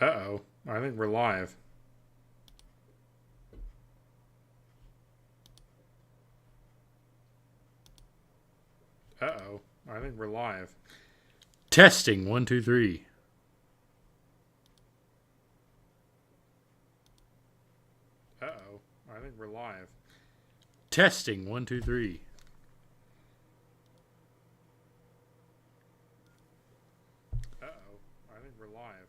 Uh-oh. I think we're live. Uh-oh. I think we're live. Testing. 1, 2, 3. Uh-oh. I think we're live. Testing. 1, 2, 3. Uh-oh. I think we're live.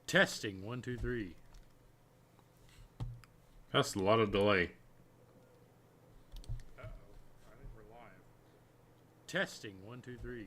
Testing. 1, 2, 3. That's a lot of delay. Uh-oh. I think we're live. Testing. 1, 2, 3.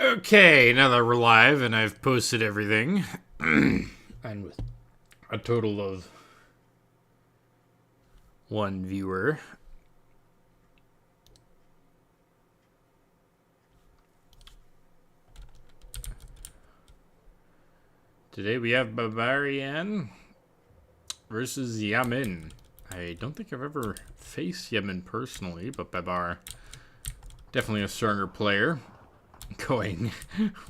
Okay, now that we're live and I've posted everything, and with a total of one viewer, today we have Babaryann versus Yamin. I don't think I've ever faced Yamin personally, but Babar, definitely a stronger player. Going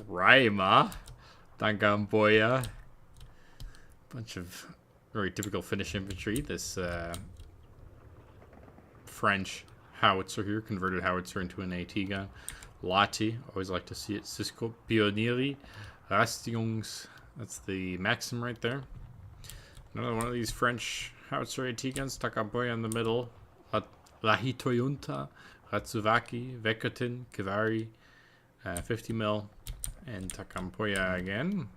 Raima, Tangamboya, bunch of very typical Finnish infantry. This French howitzer here, converted howitzer into an AT gun. Lati, always like to see it. Cisco Pionieri, Rastungs, that's the Maxim right there. Another one of these French howitzer AT guns. Takamboya in the middle. Lahitoyunta, Ratsuvaki, Vekotin, Kivari. 50 mil, and Takampoya again.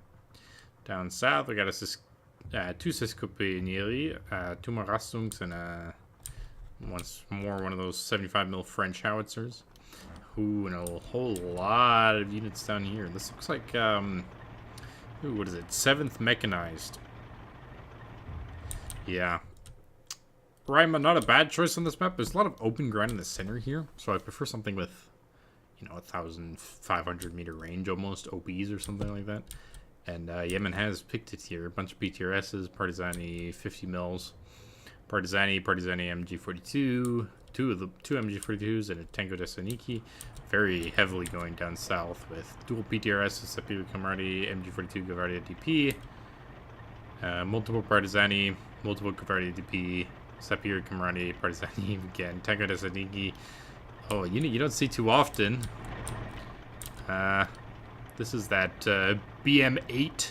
Down south, we got two Cisco Pionieri, two more Rastungs, and once more one of those 75 mil French howitzers. Ooh, and a whole lot of units down here. This looks like, what is it? 7th Mechanized. Yeah. Raima, not a bad choice on this map. There's a lot of open ground in the center here, so I prefer something with 1,500 meter range almost, OBs or something like that. And Yemen has picked it here. A bunch of PTRSs, Partizani 50 mils, Partizani MG42, two MG42s, and a Tango Desaniki. Very heavily going down south with dual PTRSs, Sapir Kamardi, MG42 Gavardia DP, multiple Partizani, multiple Gavardia DP, Sapir Kamardi, Partizani again, Tango Desaniki. Oh, you don't see too often. This is that BM8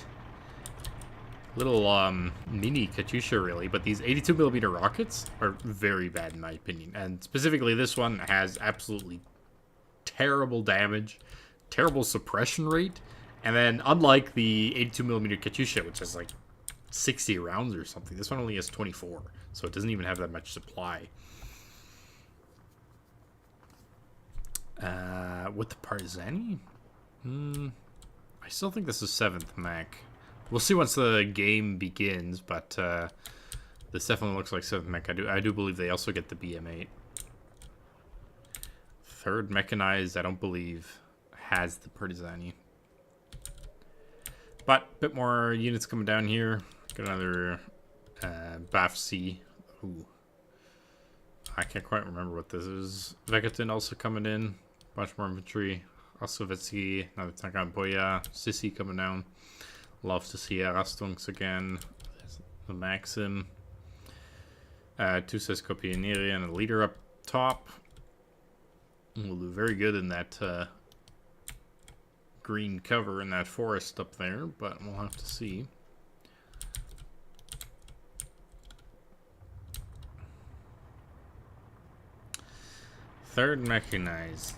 little mini Katyusha, really. But these 82mm rockets are very bad in my opinion. And specifically, this one has absolutely terrible damage, terrible suppression rate, and then unlike the 82mm Katyusha, which has like 60 rounds or something. This one only has 24, so it doesn't even have that much supply. With the Babaryann? I still think this is 7th mech. We'll see once the game begins, but this definitely looks like 7th mech. I do believe they also get the BM8. 3rd mechanized, I don't believe, has the Babaryann. But a bit more units coming down here. Got another BAF C. Ooh. I can't quite remember what this is. Vegetin also coming in. Bunch more infantry. Osovetsky, another Tagamboya. Sissy coming down. Love to see Rastungs again. There's the Maxim. 2 Cisco Pionieri and a leader up top. We'll do very good in that green cover in that forest up there, but we'll have to see. Third mechanized.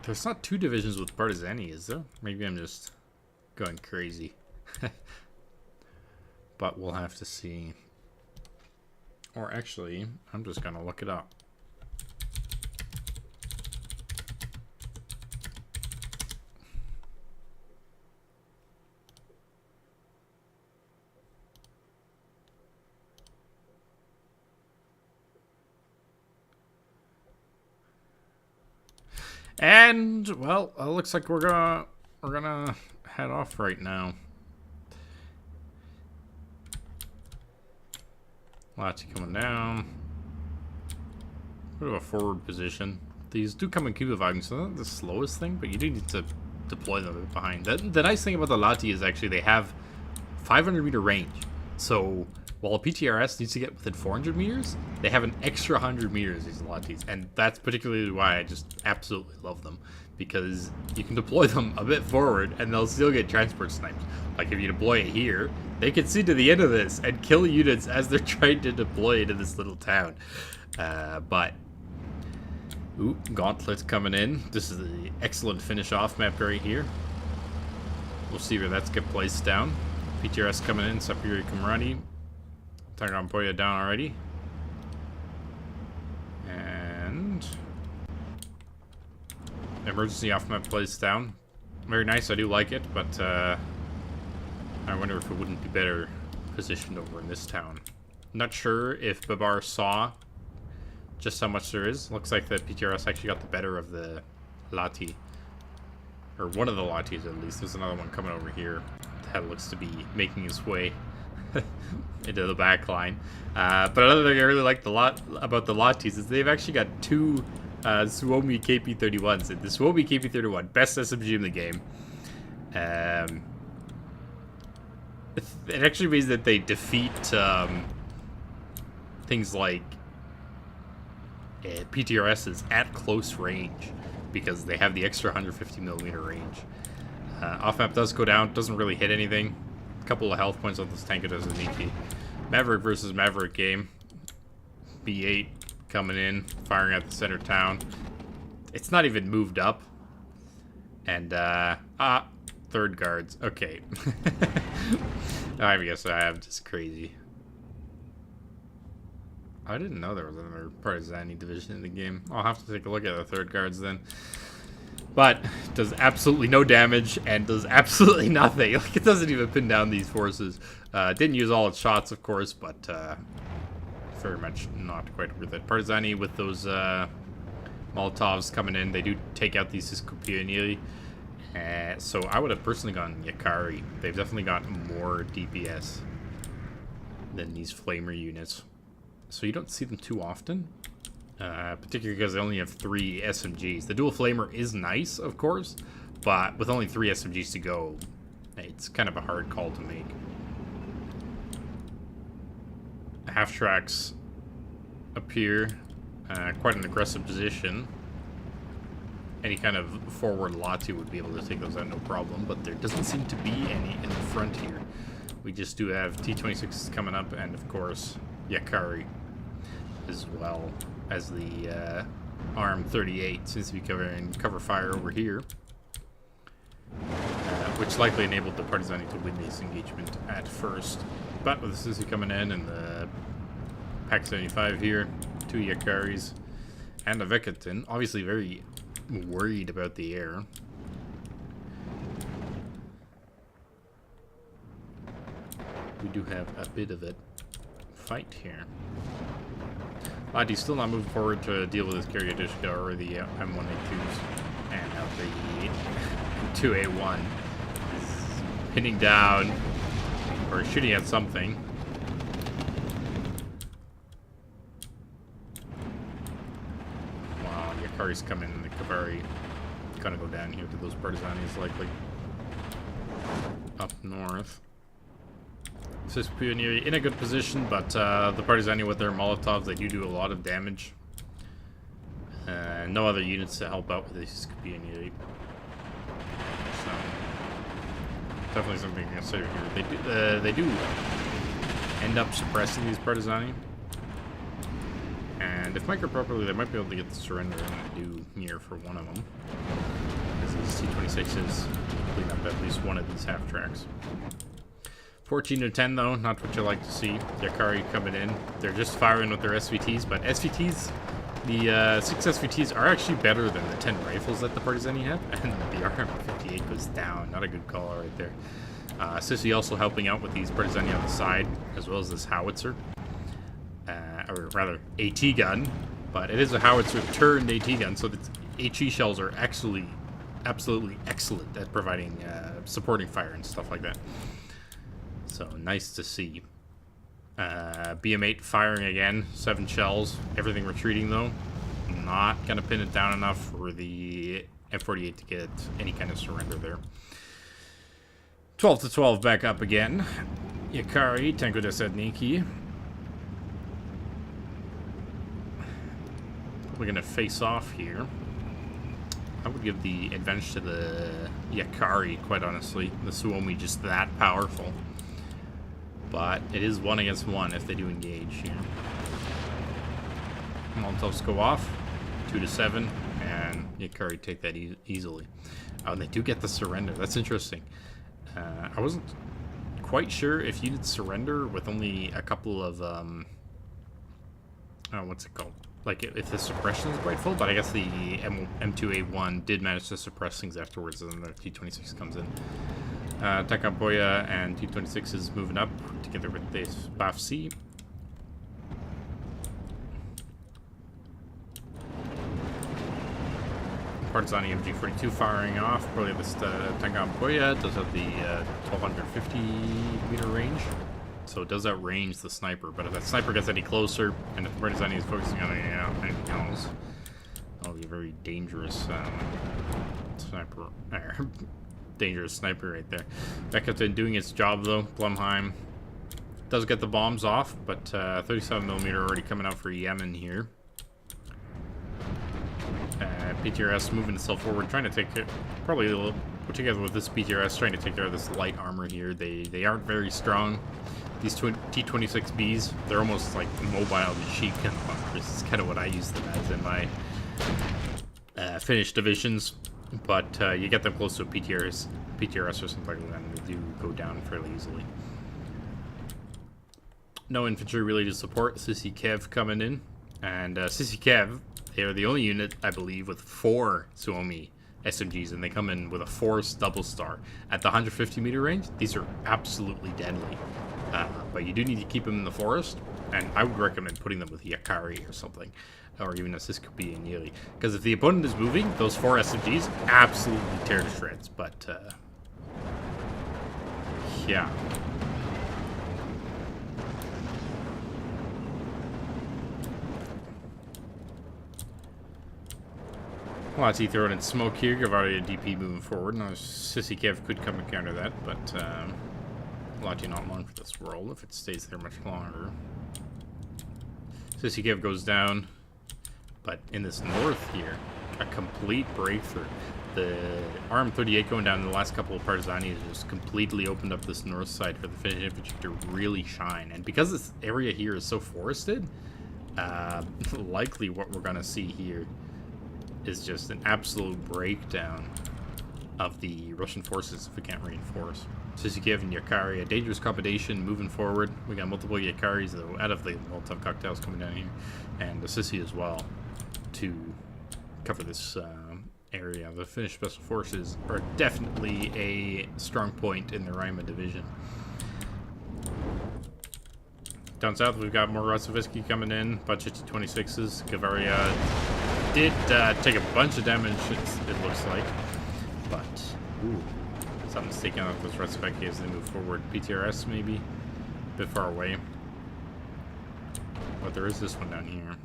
There's not 2 divisions with Babaryann, is there? Maybe I'm just going crazy. But we'll have to see. Or actually, I'm just gonna look it up. And well, it looks like we're gonna head off right now. Lots coming down. Bit of a forward position. These do come in Cuba vibing, so they're not the slowest thing, but you do need to deploy them behind. The nice thing about the Lati is actually they have 500 meter range. So while a PTRS needs to get within 400 meters, they have an extra 100 meters, these Latis. And that's particularly why I just absolutely love them. Because you can deploy them a bit forward and they'll still get transport sniped. Like if you deploy it here, they can see to the end of this and kill units as they're trying to deploy to this little town. Ooh, Gauntlet's coming in. This is the excellent finish off map right here. We'll see where that's get placed down. PTRS coming in, Sapiri Kamrani. Tagamboya down already. And emergency off map placed down. Very nice, I do like it, but I wonder if it wouldn't be better positioned over in this town. Not sure if Babar saw just how much there is. Looks like the PTRS actually got the better of the Lati. Or one of the Latis at least. There's another one coming over here that looks to be making his way into the back line. But another thing I really like about the Latis is they've actually got 2 Suomi KP-31s. And the Suomi KP-31, best SMG in the game. It actually means that they defeat things like PTRSs at close range because they have the extra 150 millimeter range. Off map does go down, doesn't really hit anything. A couple of health points on this tank, it doesn't need to. Maverick versus Maverick game. B8 coming in, firing at the center town. It's not even moved up. And third guards. Okay. I guess I'm just crazy. I didn't know there was another Babaryann division in the game. I'll have to take a look at the third guards then. But does absolutely no damage and does absolutely nothing. Like it doesn't even pin down these forces. Didn't use all its shots, of course, but very much not quite worth it. Babaryann with those Molotovs coming in, they do take out these Cisco Pionieri. So I would have personally gone Yakari. They've definitely got more DPS than these Flamer units. So you don't see them too often. Particularly because they only have 3 SMGs. The dual flamer is nice, of course, but with only 3 SMGs to go, it's kind of a hard call to make. Half tracks appear, quite an aggressive position. Any kind of forward Lati would be able to take those out no problem, but there doesn't seem to be any in the front here. We just do have T-26s coming up, and of course, Yakari as well as the ARM 38 seems to be covering cover fire over here. which likely enabled the Partigiani to win this engagement at first. But with the Sissy coming in and the Pack 75 here, 2 Yakaris, and a Vekatin, obviously very worried about the air. We do have a bit of a fight here. Lati's still not moving forward to deal with his Karyadishka or the M1A2s. And now the 2A1 is pinning down or shooting at something. Wow, Yakari's coming and the Kavari gonna go down here to those Partisanis likely. Up north. Sis Pioniri in a good position, but the Partisani with their Molotovs, they do a lot of damage. No other units to help out with this Pioniri. So, definitely something to consider here. They do end up suppressing these Partisani. And if micro properly, they might be able to get the surrender and do here for one of them. As these T-26s clean up at least one of these half tracks. 14 to 10 though, not what you like to see. Yakari coming in. They're just firing with their SVTs, but SVTs, the 6 SVTs are actually better than the 10 rifles that the Partisani have, and the RM58 goes down. Not a good call right there. Sissy also helping out with these Partisani on the side, as well as this howitzer. Or rather, AT gun, but it is a howitzer turned AT gun, so the HE shells are actually absolutely excellent at providing supporting fire and stuff like that. So, nice to see. BM8 firing again. 7 shells. Everything retreating, though. Not going to pin it down enough for the M48 to get any kind of surrender there. 12 to 12 back up again. Yakari, Tango Desadniki. We're going to face off here. I would give the advantage to the Yakari, quite honestly. The Suomi just that powerful. But it is 1 against 1 if they do engage here. Molotovs go off. 2 to 7. And Yakari take that easily. Oh, and they do get the surrender. That's interesting. I wasn't quite sure if you did surrender with only a couple of... what's it called? Like, if the suppression is quite full. But I guess the M2A1 did manage to suppress things afterwards. And then the T-26 comes in. Takampoya and T-26 is moving up together with this BAF-C. Partizani MG42 firing off. Probably this Takampoya does have the 1250 meter range. So it does outrange the sniper. But if that sniper gets any closer, and if the Partizani is focusing on anything else, that'll be a very dangerous sniper. Dangerous sniper right there. Vekatin doing its job though. Blumheim does get the bombs off, but 37mm already coming out for Yamin here. PTRS moving itself forward, trying to take it, probably a little put together with this PTRS, trying to take care of this light armor here. They aren't very strong. These T-26Bs, they're almost like mobile machine gun bunkers. This is kind of what I use them as in my Finnish divisions. But you get them close to a PTRS or something like that, and they do go down fairly easily. No infantry really to support. Sissy Kev coming in. And Sissy Kev, they are the only unit, I believe, with 4 Suomi SMGs, and they come in with a force double star. At the 150 meter range, these are absolutely deadly. But you do need to keep them in the forest, and I would recommend putting them with Yakari or something. Or even a Siskopi and Yili. Because if the opponent is moving, those 4 SMGs absolutely tear to shreds. But, yeah. Lati throwing in smoke here. Gavari and DP moving forward. Now, Sissy Kev could come and counter that, but Lati not long for this roll if it stays there much longer. Sissy Kev goes down. But in this north here, a complete breakthrough. The RM38 going down in the last couple of Partizani has just completely opened up this north side for the Finnish infantry to really shine. And because this area here is so forested, likely what we're going to see here is just an absolute breakdown of the Russian forces if we can't reinforce. Sisikiev and Yakari, a dangerous combination moving forward. We got multiple Yakaris though, out of the Molotov cocktails coming down here, and the Sissy as well to cover this area. The Finnish Special Forces are definitely a strong point in the Raima division. Down south, we've got more Rossovitsky coming in, bunch of T-26s. Babaryann did take a bunch of damage, it looks like, but ooh, something's taking out those Rossovitsky as they move forward. PTRS maybe a bit far away, but there is this one down here.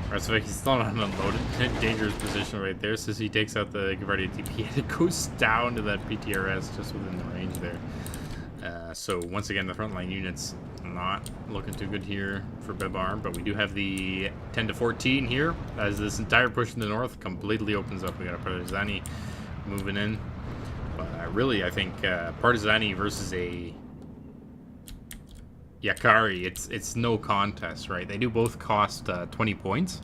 Rossovitsky's still not unloaded. Dangerous position right there. Sissy takes out the Gavardia DP and it goes down to that PTRS just within the range there. So once again, the frontline units not looking too good here for Babaryann, but we do have the 10 to 14 here as this entire push in the north completely opens up. We got a Partizani moving in, but really I think Partizani versus a Yakari, it's no contest, right? They do both cost 20 points,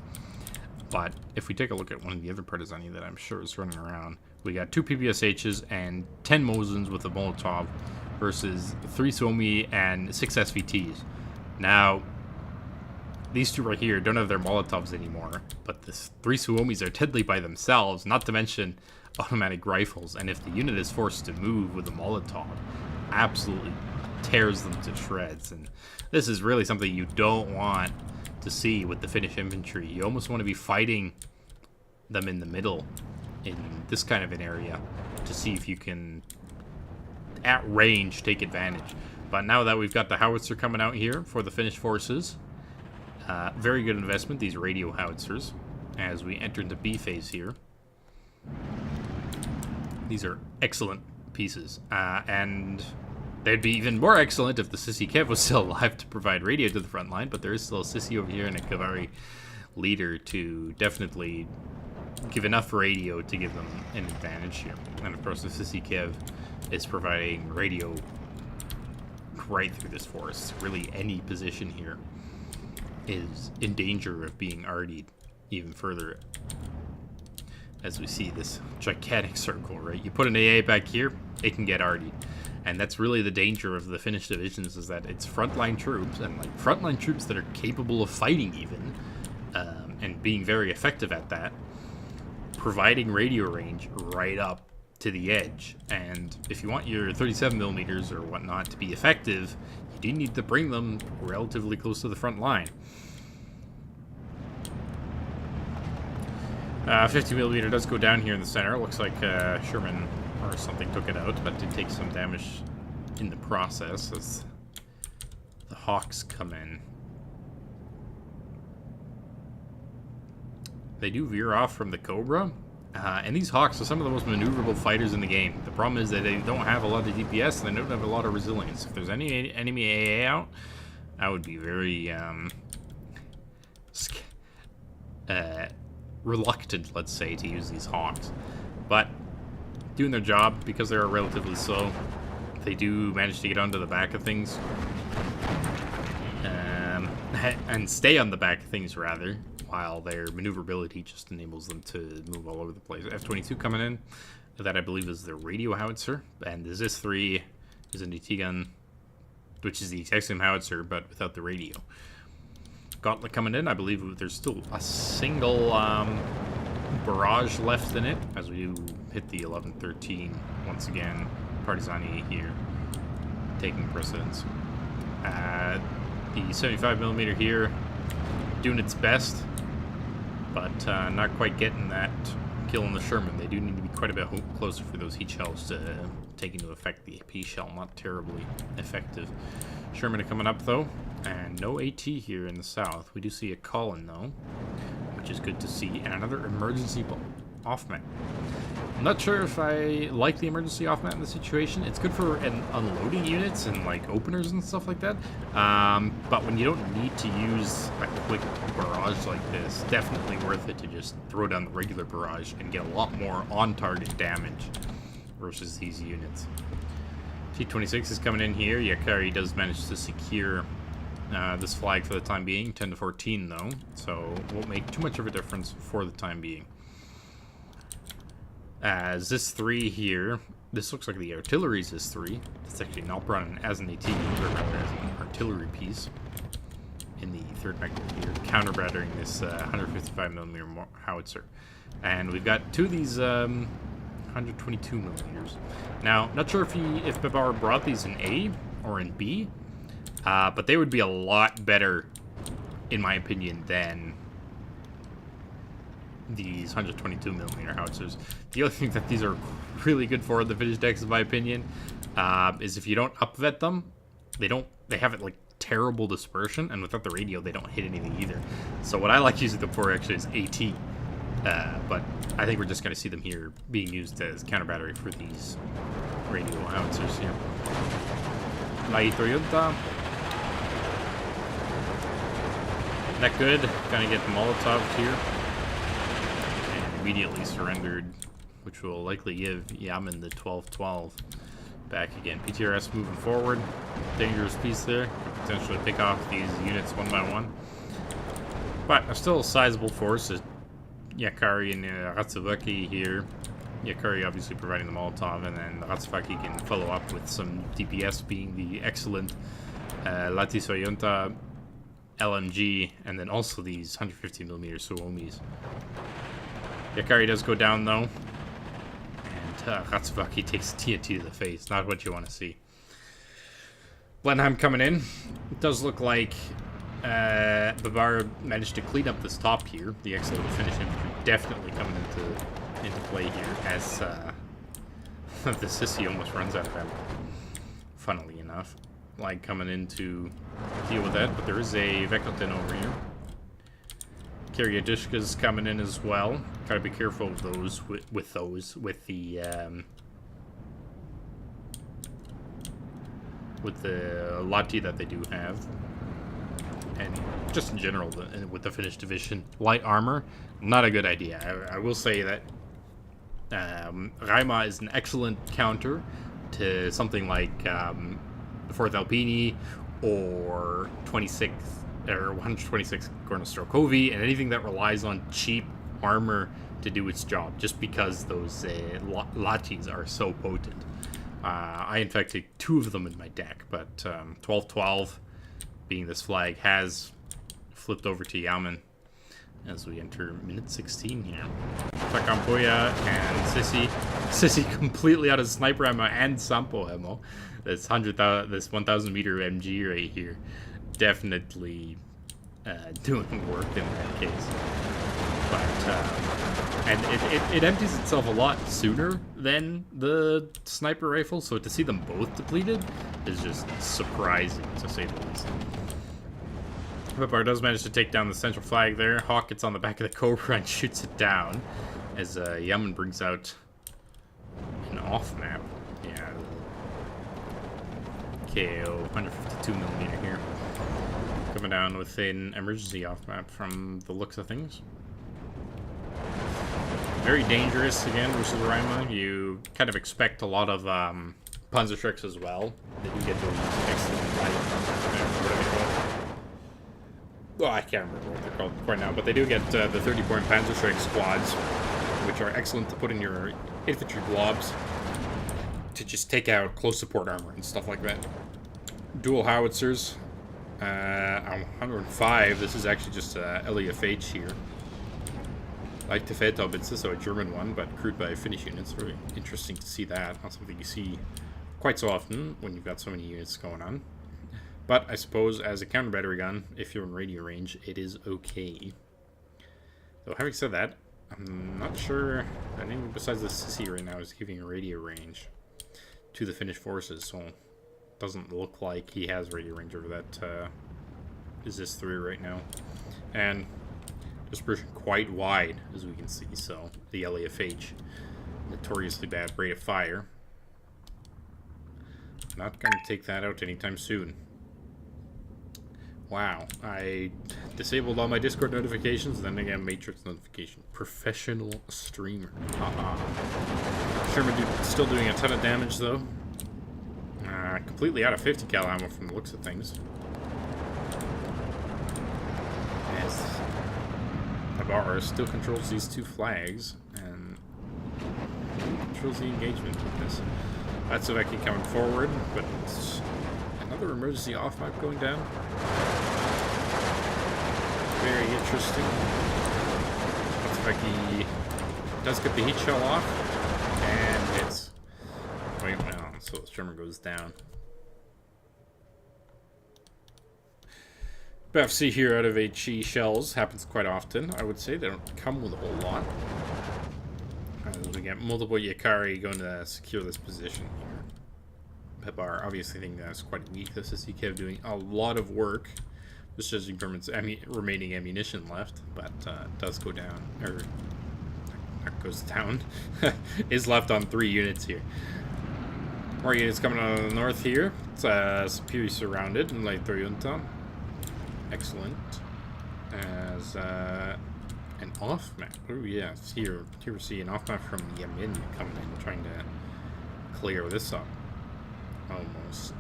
but if we take a look at one of the other Partizani that I'm sure is running around, we got 2 PPSHs and 10 Mosins with a Molotov versus 3 Suomi and 6 SVTs. Now, these two right here don't have their Molotovs anymore, but the 3 Suomis are deadly by themselves, not to mention automatic rifles, and if the unit is forced to move with a Molotov, absolutely tears them to shreds. And this is really something you don't want to see with the Finnish infantry. You almost want to be fighting them in the middle in this kind of an area to see if you can at range take advantage. But now that we've got the howitzer coming out here for the Finnish forces, very good investment, these radio howitzers, as we enter into B phase here. These are excellent pieces, and they'd be even more excellent if the Sissy Kev was still alive to provide radio to the front line, but there is still a Sissy over here and a Kavari leader to definitely give enough radio to give them an advantage here. And of course the Sissy Kev is providing radio right through this forest. Really any position here is in danger of being RD'd even further. As we see this gigantic circle, right? You put an AA back here, it can get RD'd. And that's really the danger of the Finnish divisions, is that it's frontline troops, and like frontline troops that are capable of fighting even, and being very effective at that, providing radio range right up to the edge. And if you want your 37 millimeters or whatnot to be effective, you do need to bring them relatively close to the front line. 50 millimeter does go down here in the center. It looks like Sherman or something took it out, but did take some damage in the process as the Hawks come in. They do veer off from the Cobra, and these Hawks are some of the most maneuverable fighters in the game. The problem is that they don't have a lot of DPS and they don't have a lot of resilience. If there's any enemy AA out, I would be very reluctant, let's say, to use these Hawks. But doing their job, because they're relatively slow, they do manage to get onto the back of things, and stay on the back of things rather, while their maneuverability just enables them to move all over the place. F-22 coming in, that I believe is the radio howitzer, and the ZIS-3 is an ET gun, which is the exact same howitzer but without the radio. Gauntlet coming in, I believe there's still a single barrage left in it, as we do hit the 11-13 once again. Partizani here taking precedence. The 75mm here doing its best, but not quite getting that kill on the Sherman. They do need to be quite a bit closer for those heat shells to take into effect. The AP shell not terribly effective. Sherman are coming up though, and no AT here in the south. We do see a Colin though, which is good to see, and another emergency off-mat. I'm not sure if I like the emergency off-mat in this situation. It's good for unloading units and like openers and stuff like that, but when you don't need to use a quick barrage like this, definitely worth it to just throw down the regular barrage and get a lot more on-target damage versus these units. T-26 is coming in here. Yakari does manage to secure this flag for the time being. 10 to 14 though, so won't make too much of a difference for the time being. Zis 3 here. This looks like the artillery Zis 3. It's actually not brought in as an AT, but rather as an artillery piece in the third vector here, counter-battering this 155mm howitzer. And we've got two of these 122mm. Now, not sure if Babaryann brought these in A or in B, but they would be a lot better, in my opinion, than these 122mm howitzers. The other thing that these are really good for in the finished decks, in my opinion, is if you don't upvet them, they have it like terrible dispersion, and without the radio, they don't hit anything either. So what I like using them for actually is AT. But I think we're just going to see them here being used as counter battery for these radio howitzers here. La Toyota. Not good. Gonna get the Molotov here. And immediately surrendered, which will likely give Yamin the 12-12 back again. PTRS moving forward. Dangerous piece there. Could potentially pick off these units one by one. But still a sizable force. Yakari and Ratsuvaki here. Yakari obviously providing the Molotov, and then Ratsuvaki can follow up with some DPS, being the excellent Lati Soyunta LMG, and then also these 150mm Suomis. Yakari does go down though, and Ratsuvaki takes TNT to the face. Not what you want to see. Blenheim coming in. It does look like Babaryann managed to clean up this top here. The excellent finish infantry definitely coming into play here, as the Sissy almost runs out of ammo. Funnily enough, like coming in to deal with that, but there is a Vekotin over here. Kiryadishka's coming in as well. Gotta be careful of those with the Lati that they do have. And just in general, with the Finnish division, light armor, not a good idea. I will say that Raima is an excellent counter to something like 4th Alpini or 126 Gornostrokovi, and anything that relies on cheap armor to do its job, just because those Latis are so potent. I in fact take 2 of them in my deck, but 12-12. Being this flag has flipped over to Yamin as we enter minute 16 here. Takampoya and Sissy. Sissy completely out of sniper ammo and Sampo ammo. This 1,000 meter MG right here. Definitely doing work in that case. But, and it empties itself a lot sooner than the sniper rifle, so to see them both depleted is just surprising, to say the least. Babaryann does manage to take down the central flag there. Hawk gets on the back of the Cobra and shoots it down, as Yamin brings out an off-map. Yeah, KO 152mm here. Coming down with an emergency off-map from the looks of things. Very dangerous again versus Raima. You kind of expect a lot of Panzerschrecks as well. They do get those excellent well, I can't remember what they're called quite now, but they do get the 30-point Panzerschreck squads, which are excellent to put in your infantry blobs to just take out close support armor and stuff like that. Dual howitzers. On 105, this is actually just LEFH here. Like Tefetabitz, so a German one, but crewed by Finnish units. Very interesting to see that. Not something you see quite so often when you've got so many units going on. But I suppose as a counter battery gun, if you're in radio range, it is okay. So having said that, I'm not sure that anyone besides the Sissy right now is giving a radio range to the Finnish forces, so it doesn't look like he has radio range over that is this 3 right now. And dispersion quite wide, as we can see, so the LEFH, notoriously bad rate of fire. Not going to take that out anytime soon. Wow, I disabled all my Discord notifications, then again Matrix notification. Professional streamer. Sherman still doing a ton of damage though. Completely out of 50 cal ammo from the looks of things. As Babaryann still controls these 2 flags, and controls the engagement with this. That's Sveki coming forward, but it's another emergency off map going down. Very interesting. Sveki does get the heat shell off and hits. Wait, well, so the Sherman goes down. BFC here out of HE shells happens quite often. I would say they don't come with a whole lot. We get multiple Yakari going to secure this position here. Babar obviously think that's quite weak. This is Kev doing a lot of work, just judging from its remaining ammunition left, but does go down, or not goes down, is left on 3 units here. More units coming out of the north here. It's Superior surrounded in Light Toyota. Excellent. As an off map. Oh yeah, here we see an off map from Yamin coming in, trying to clear this up. Almost.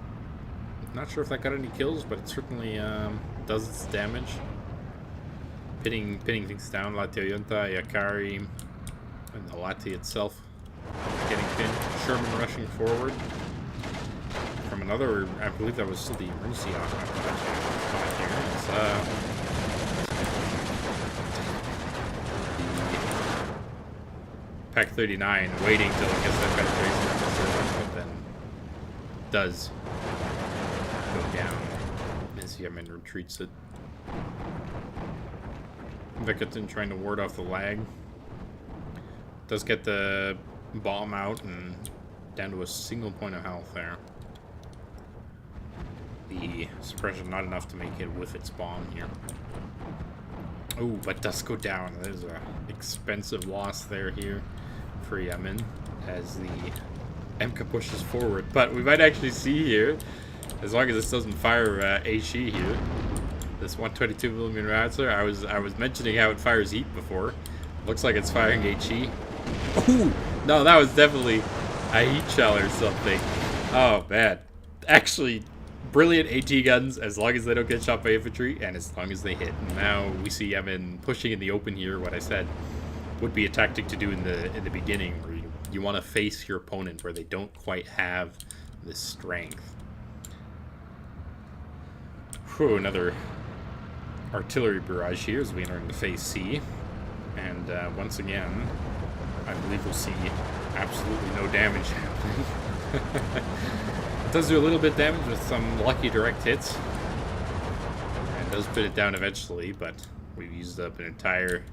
Not sure if that got any kills, but it certainly does its damage. Pinning things down. La Toyota, Yakari, and the Lati itself getting pinned. Sherman rushing forward from another. I believe that was still the emergency off map. Here. Pack 39 waiting till it gets that penetration, but then does go down as Yamin retreats it. Vikatin trying to ward off the lag. Does get the bomb out and down to a single point of health there. The suppression not enough to make it with its bomb here. Oh, but does go down. There's a expensive loss there here for Yamin as the MK pushes forward. But we might actually see here, as long as this doesn't fire HE here, this 122mm Rattler. I was mentioning how it fires heat before. Looks like it's firing HE. Ooh, no, that was definitely a heat shell or something. Oh man, actually. Brilliant AT guns as long as they don't get shot by infantry and as long as they hit. Now we see Yamin pushing in the open here. What I said would be a tactic to do in the beginning, where you want to face your opponent where they don't quite have the strength. Whew, another artillery barrage here as we enter into phase C, and once again, I believe we'll see absolutely no damage happening. It does do a little bit of damage with some lucky direct hits. And does put it down eventually, but we've used up an entire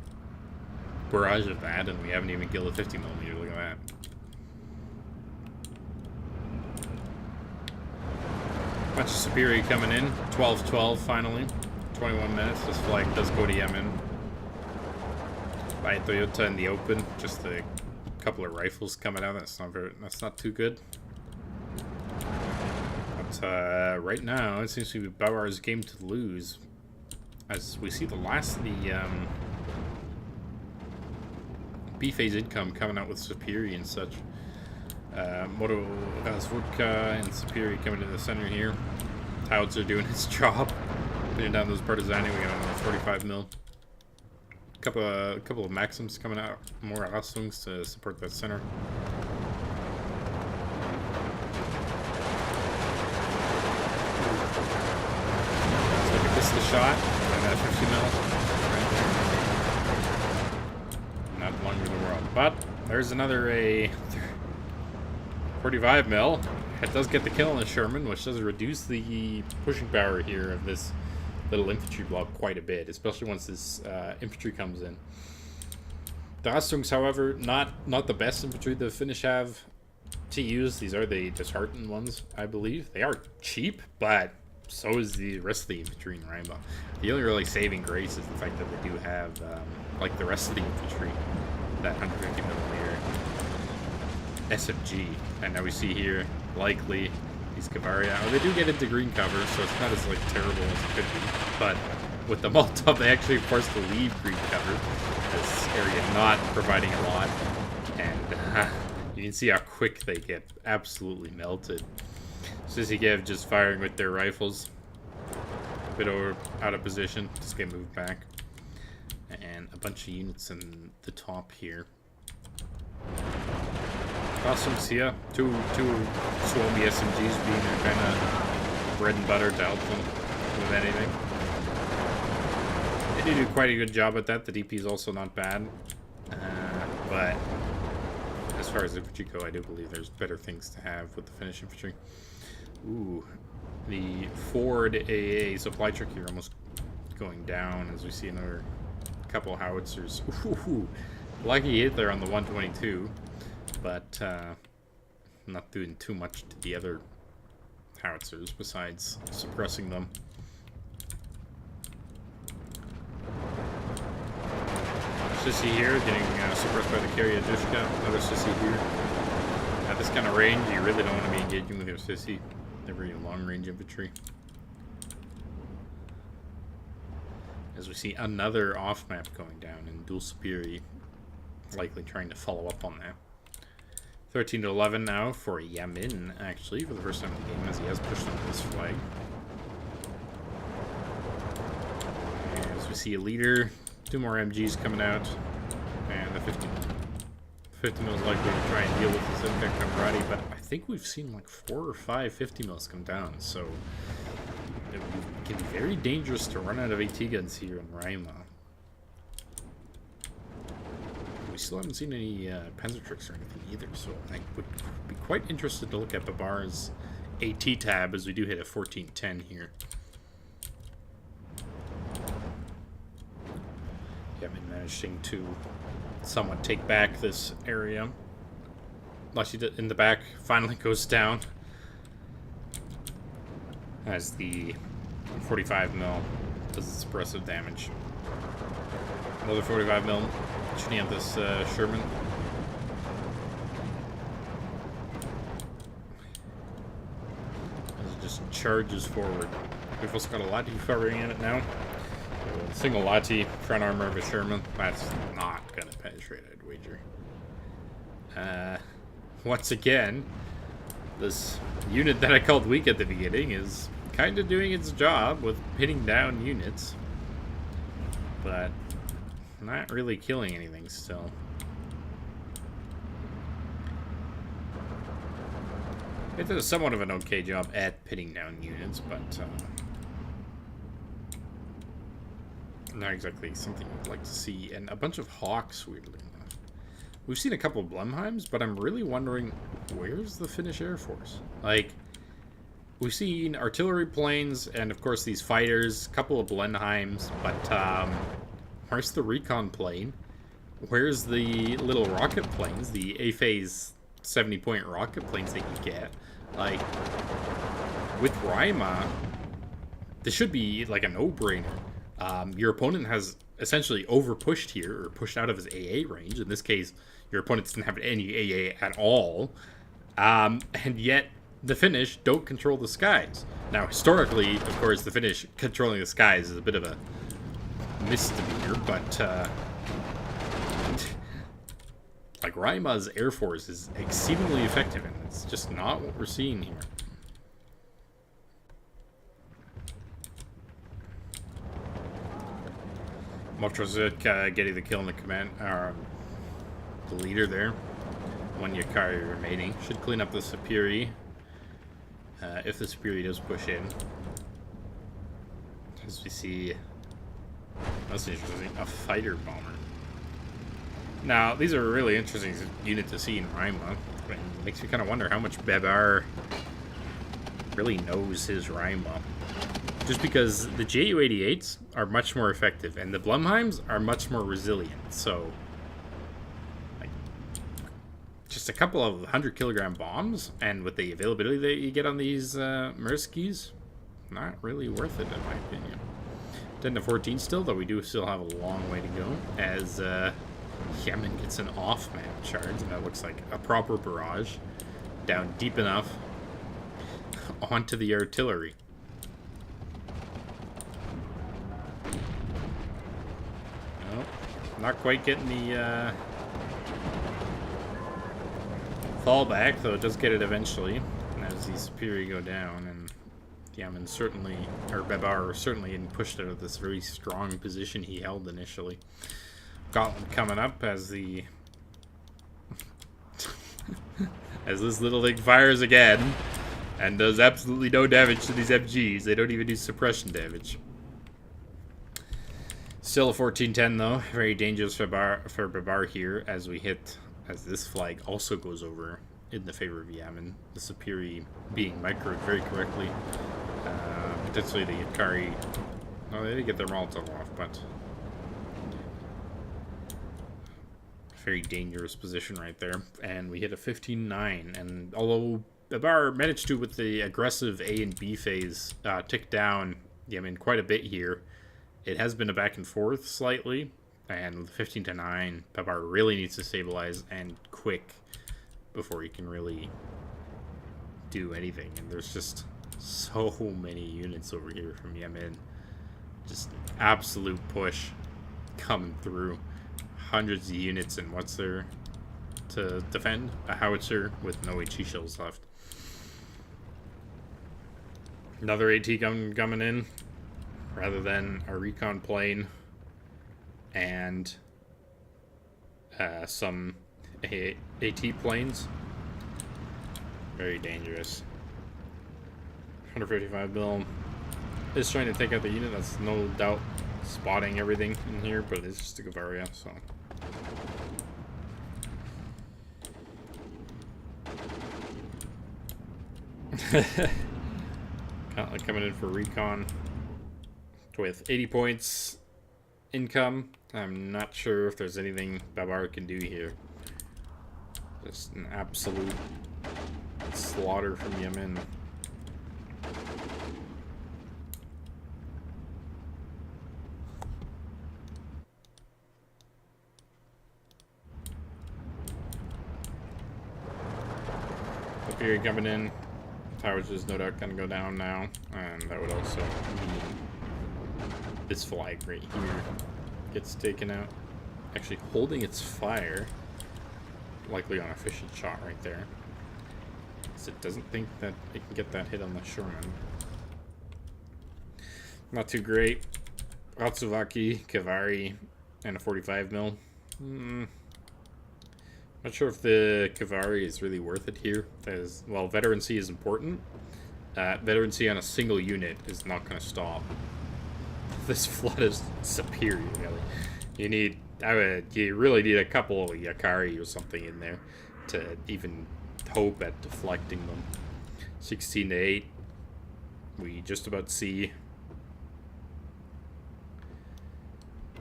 barrage of that, and we haven't even killed a 50mm. Look at that. Bunch of Superior coming in. 12-12 finally. 21 minutes. This flag does go to Yamin. By Toyota in the open. Just a couple of rifles coming out. That's not too good. Right now, it seems to be Babar's game to lose. As we see the last of the B-phase income coming out with Superior and such. Moto Vodka and Superior coming to the center here. Howitzer doing his job. Putting down those Partizani. We got another 45mm. Couple of Maxims coming out. More Rastungs to support that center. The shot and that 50mm. Not longer in the world, but there's another 45mm. It does get the kill on the Sherman, which does reduce the pushing power here of this little infantry block quite a bit, especially once this infantry comes in. The Rastungs, however, not the best infantry the Finnish have to use. These are the disheartened ones, I believe. They are cheap, but so is the rest of the infantry in Rainbow. The only really saving grace is the fact that they do have, like the rest of the infantry, that 150mm SMG. And now we see here, likely, these Babaryann. Oh, they do get into green cover, so it's not as like terrible as it could be. But with the Molotov, they actually forced to leave green cover. This area not providing a lot. And you can see how quick they get absolutely melted. Sisikev just firing with their rifles. A bit out of position. Just get moved back. And a bunch of units in the top here. Crossings here. Two Suomi SMGs being their kind of bread and butter to help them with anything. They do quite a good job at that. The DP is also not bad. But as far as infantry go, I do believe there's better things to have with the Finnish infantry. Ooh. The Ford AA supply truck here almost going down as we see another couple howitzers. Ooh. Lucky hit there on the 122, but not doing too much to the other howitzers besides suppressing them. Sissy here getting suppressed by the Karya Dushka. Another Sissy here. At this kind of range, you really don't want to be engaging with your Sissy. They're very long-range infantry. As we see another off-map going down, and Dulcipiri likely trying to follow up on that. 13 to 11 now for Yamin, actually, for the first time in the game, as he has pushed on this flag. And as we see a leader, 2 more MGs coming out, and the 50 mil is likely to try and deal with this impact Camarati, but I think we've seen like 4 or 5 50 mils come down, so it can be very dangerous to run out of AT guns here in Raima. We still haven't seen any Panzertricks or anything either, so I would be quite interested to look at Babar's AT tab as we do hit a 1410 here. Yamin managing to somewhat take back this area. Lashy in the back finally goes down as the 45 mil does its suppressive damage. Another 45 mil shooting at this Sherman. As it just charges forward. We've also got a Lati firing in it now. Single Lati, front armor of a Sherman. That's not going to penetrate, I'd wager. Once again, this unit that I called weak at the beginning is kind of doing its job with hitting down units. But not really killing anything still. It does somewhat of an okay job at pitting down units, but not exactly something I'd like to see. And a bunch of Hawks, weirdly enough. We've seen a couple of Blumheims, but I'm really wondering, where's the Finnish Air Force? Like, we've seen artillery planes, and of course these fighters, a couple of Blenheims, but where's the recon plane? Where's the little rocket planes, the A-phase 70-point rocket planes that you get? Like, with Raima, this should be like a no-brainer. Your opponent has essentially over-pushed here, or pushed out of his AA range. In this case, your opponent doesn't have any AA at all. And yet, the Finnish don't control the skies. Now, historically, of course, the Finnish controlling the skies is a bit of a misdemeanor, but like Raima's Air Force is exceedingly effective, and it's just not what we're seeing here. Motrozik getting the kill in the command, the leader there. One Yakari remaining. Should clean up the Superi. If the Superi does push in. As we see, that's interesting, a fighter bomber. Now, these are a really interesting unit to see in Raima. It makes you kind of wonder how much Babar really knows his Raima. Just because the Ju-88s are much more effective, and the Blumheims are much more resilient. So, like, just a couple of 100-kilogram bombs, and with the availability that you get on these Merskis, not really worth it, in my opinion. 10 to 14 still, though we do still have a long way to go, as Yamin gets an off-map charge, and that looks like a proper barrage, down deep enough onto the artillery. Not quite getting the fallback, though it does get it eventually. As the Superior go down, and Yamin certainly, or Babar certainly pushed out of this very strong position he held initially. Gauntlet coming up as the as this little thing fires again and does absolutely no damage to these MGs. They don't even do suppression damage. Still a 1410 though. Very dangerous for Babar here as this flag also goes over in the favor of Yamin. The Superi being microed very correctly. Potentially the Yakari. Oh, they did get their Molotov off, but very dangerous position right there. And we hit a 15-9. And although Babar managed to, with the aggressive A and B phase, tick down Yamin quite a bit here, it has been a back and forth slightly. And with 15-9, Babar really needs to stabilize and quick before he can really do anything. And there's just so many units over here from Yamin. Just absolute push coming through. Hundreds of units, and what's there to defend? A howitzer with no HE shells left. Another AT coming in rather than a recon plane and some AT planes. Very dangerous. 155 mil is trying to take out the unit. That's no doubt spotting everything in here, but it's just a Babaryann, so. Coming in for recon with 80 points income. I'm not sure if there's anything Babar can do here. Just an absolute slaughter from Yamin. Superi coming in. Towers is no doubt gonna go down now, and that would also mean this flag right here gets taken out. Actually holding its fire, likely on a efficient shot right there, because it doesn't think that it can get that hit on the shoreman. Not too great. Ratsuvaki, Kavari, and a 45 mil. Not sure if the Kavari is really worth it here. As well, veterancy is important. Veterancy on a single unit is not going to stop. This flood is superior, really. You really need a couple of Yakari or something in there to even hope at deflecting them. 16-8. We just about see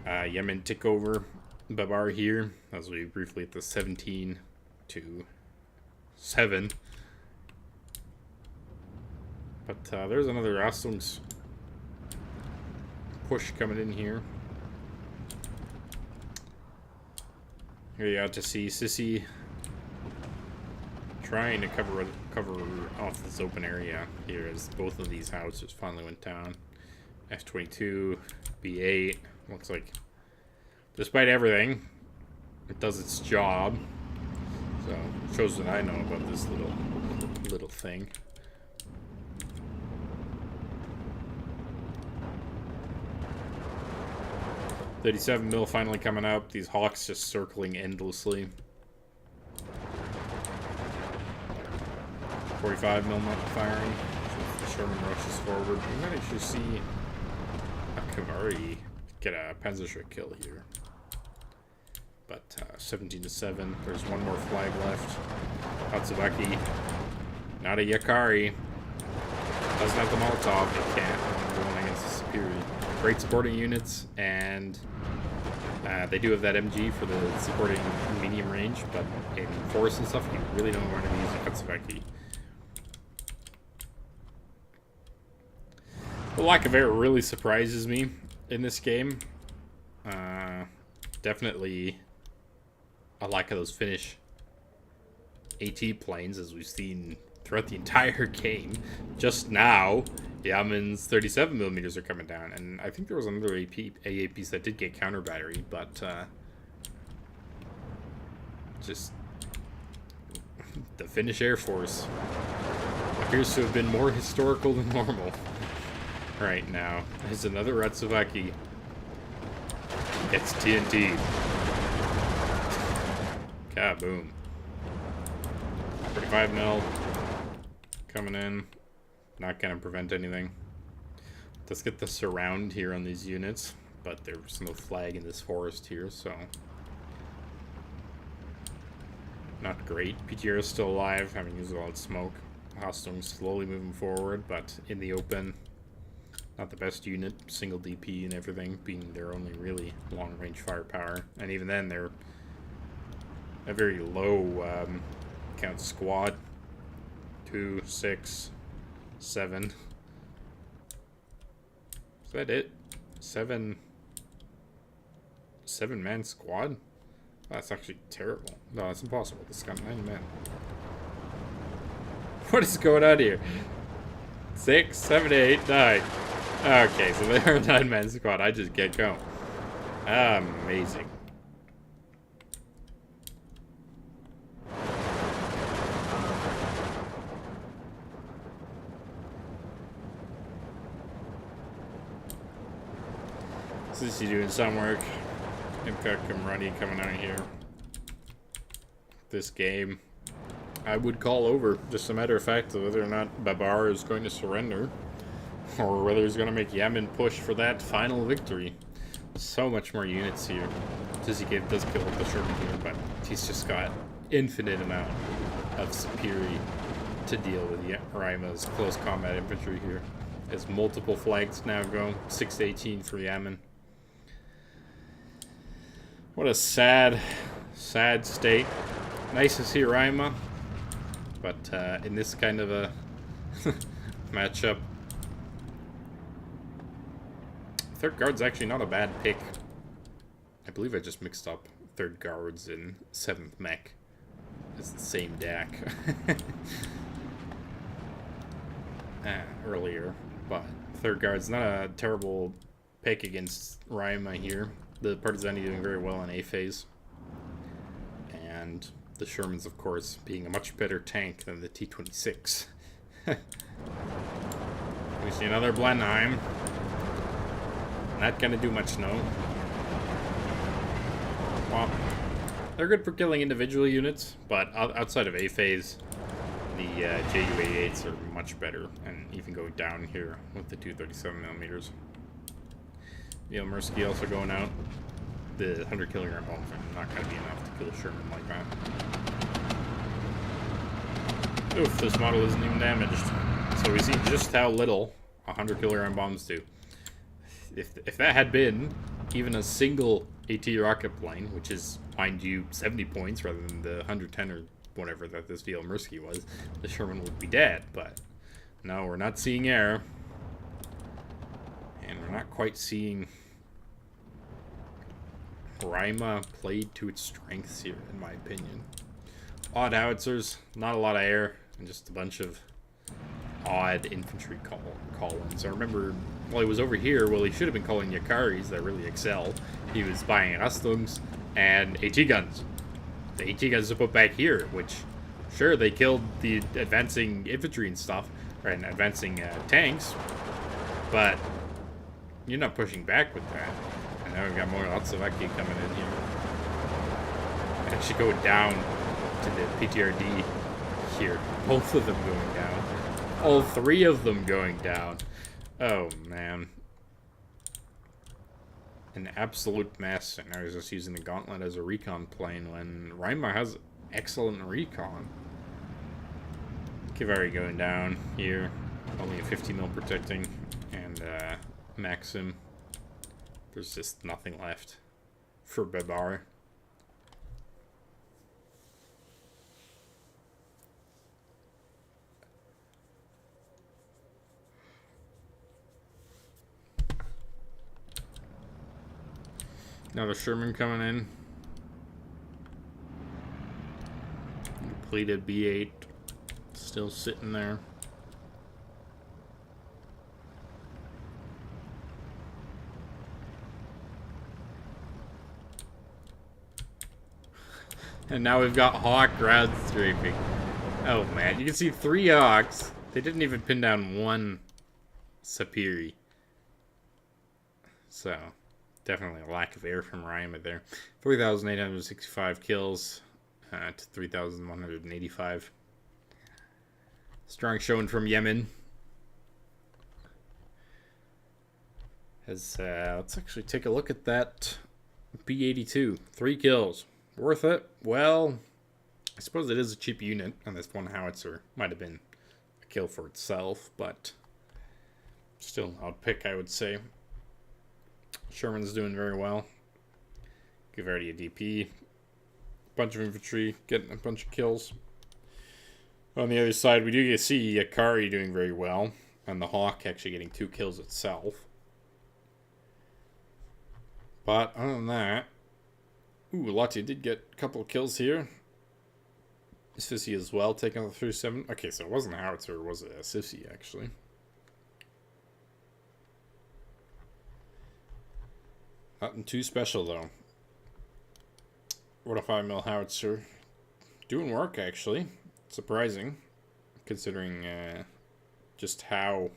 Yamin tick over Babar here, as we briefly hit the 17-7. But there's another Rastungs push coming in here. Here you got to see Sissy trying to cover off this open area here as both of these houses finally went down. F-22, B-8, looks like, despite everything, it does its job. So it shows what I know about this little thing. .37 mil finally coming up. These Hawks just circling endlessly. 45 mil not firing. So the Sherman rushes forward. We might actually see a Kavari get a Panzerschreck kill here. But 17-7. There's one more flag left. Hatsubaki. Not a Yakari. Doesn't have the Molotov. It can't. Going against the Superior. Great supporting units, and they do have that MG for the supporting medium range, but in forest and stuff, you really don't want to be using Hatsubaki. The lack of air really surprises me in this game. Definitely a lack of those Finnish AT planes, as we've seen throughout the entire game. Just now, Yamin's 37mm are coming down, and I think there was another AAPs that did get counter battery, but just the Finnish Air Force appears to have been more historical than normal right now. There's another Ratsuvaki. It's TNT. Kaboom. 45 mil coming in. Not gonna prevent anything. Let's get the surround here on these units, but there's no flag in this forest here, so not great. PTR is still alive, having used a lot of smoke. Hostile slowly moving forward, but in the open, not the best unit. Single DP and everything, being their only really long-range firepower, and even then they're a very low count squad. 2, 6, 7. Is that it? 7-man squad? Oh, that's actually terrible. No, that's impossible. This got 9 men. What is going on here? 6, 7, 8, 9. Okay, so they're a 9-man squad. I just get going. Amazing. Sissy doing some work. Imkak Kamrani coming out here. This game, I would call over. Just a matter of fact of whether or not Babar is going to surrender, or whether he's going to make Yamin push for that final victory. So much more units here. Sissy does kill the Sherman here, but he's just got infinite amount of superiority to deal with Raima's close combat infantry here. As multiple flags now go. 6-18 for Yamin. What a sad, sad state. Nice to see Raima, but in this kind of a matchup, third guard's actually not a bad pick. I believe I just mixed up third guards and 7th mech. It's the same deck earlier, but third guard's not a terrible pick against Raima here. The Partizani doing very well in A phase. And the Shermans, of course, being a much better tank than the T-26. We see another Blenheim. Not gonna do much, no. Well, they're good for killing individual units, but outside of A phase, the JU-88s are much better, and even going down here with the 237mm. Mirsky also going out. The 100 kilogram bombs are not going to be enough to kill a Sherman like that. Oof, this model isn't even damaged. So we see just how little 100 kilogram bombs do. If that had been even a single AT rocket plane, which is, mind you, 70 points rather than the 110 or whatever that this Mirsky was, the Sherman would be dead. But no, we're not seeing air. And we're not quite seeing Raima played to its strengths here, in my opinion. Odd howitzers, not a lot of air, and just a bunch of odd infantry columns. I remember while he was over here, well, he should have been calling Yakaris that really excel. He was buying Rastungs and AT guns. The AT guns to put back here, which, sure, they killed the advancing infantry and stuff, right, and advancing tanks, but you're not pushing back with that. And now we've got more Otsavaki coming in here. Actually going down to the PTRD here. Both of them going down. All 3 of them going down. Oh, man. An absolute mess. And now he's just using the Gauntlet as a recon plane when Raima has excellent recon. Kivari going down here. Only a 50 mil protecting. And Maxim. There's just nothing left for Babar. Another Sherman coming in. Depleted B8. Still sitting there. And now we've got Hawk ground strafing. Oh man, you can see 3 Hawks. They didn't even pin down 1 Sapiri. So, definitely a lack of air from Raima there. 3,865 kills to 3,185. Strong showing from Yamin. Let's actually take a look at that B82. 3 kills. Worth it? Well, I suppose it is a cheap unit, and this one howitzer might have been a kill for itself, but still an odd pick, I would say. Sherman's doing very well. Give already a DP. Bunch of infantry, getting a bunch of kills. On the other side, we do get to see Akari doing very well, and the Hawk actually getting 2 kills itself. But other than that, ooh, Latia did get a couple of kills here. Sissy as well, taking out the 37. Okay, so it wasn't a howitzer, it was a Sissy actually. Nothing too special though. What a 5mm howitzer. Doing work actually. Surprising, considering just how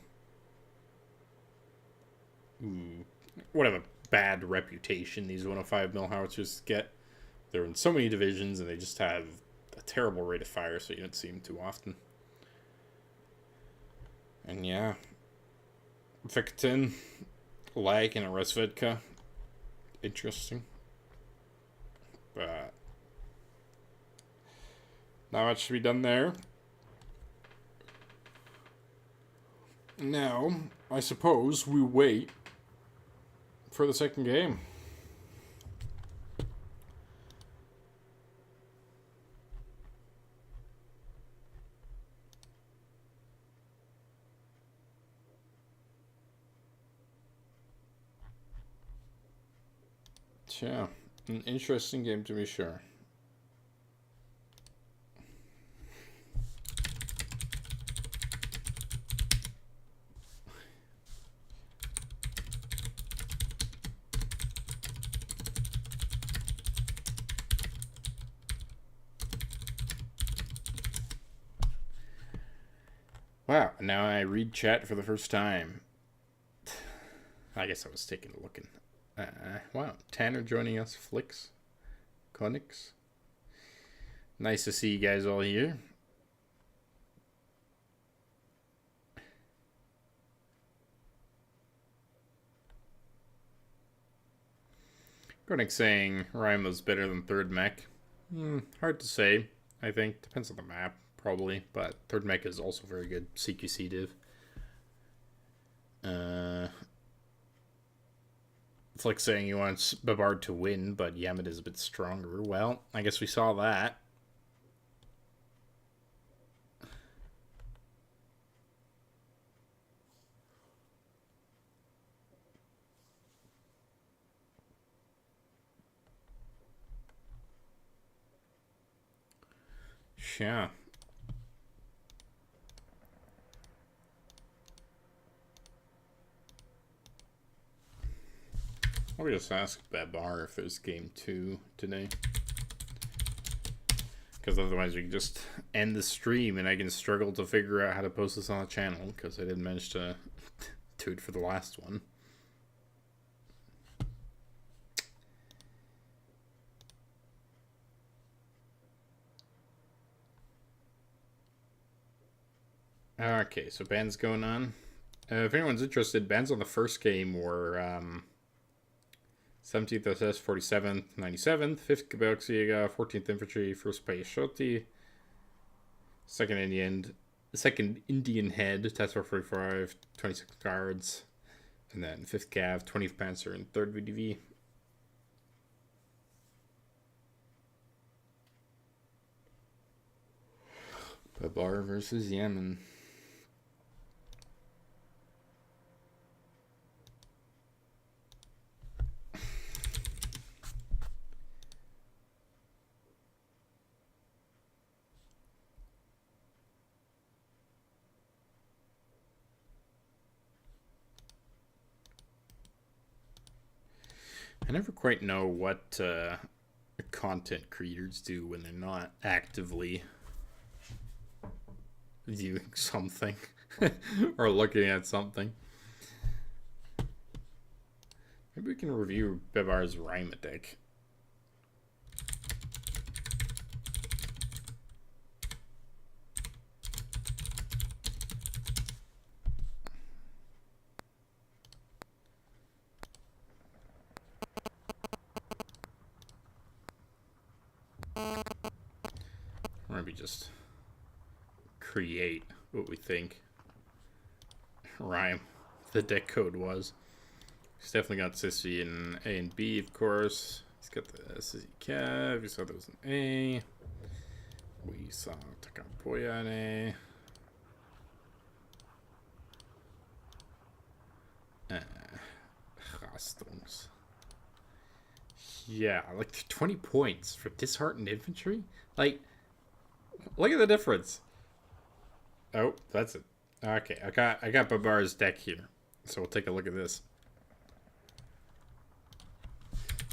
what a bad reputation these 105mm howitzers get. They're in so many divisions and they just have a terrible rate of fire, so you don't see them too often. And yeah, Victin, Lag, and a Resvedka. Interesting. But not much to be done there. Now, I suppose we wait for the second game. Yeah, an interesting game to be sure. Wow, now I read chat for the first time. I guess I was taking a look. Wow, Tanner joining us, Flicks, Conix. Nice to see you guys all here. Conix saying Rhymo's better than third mech. Hard to say, I think. Depends on the map, probably. But third mech is also very good CQC div. Flick saying he wants Babaryann to win, but Yamin is a bit stronger. Well, I guess we saw that. Yeah. I'll just ask Babaryann if there's game 2 today. Because otherwise we can just end the stream and I can struggle to figure out how to post this on the channel because I didn't manage to do it for the last one. Okay, so bans going on. If anyone's interested, bans on the first game were 17th SS, 47th, 97th, 5th Gebirgsjäger, 14th Infantry, 1st Payashoti, 2nd Indian Head, Task Force 45, 26 Guards, and then 5th Cav, 20th Panzer, and 3rd VDV. Babaryann versus Yamin. I never quite know what content creators do when they're not actively viewing something or looking at something. Maybe we can review Babaryann's Rhyme deck. me just create what we think rhyme the deck code was. He's definitely got Sissy in A and B, of course. He's got the Sissy Cav. We saw there was an A. We saw Takampoya in A. Rastungs. Yeah, like 20 points for disheartened infantry? Like, look at the difference. Oh, that's it. Okay, I got Babar's deck here. So we'll take a look at this.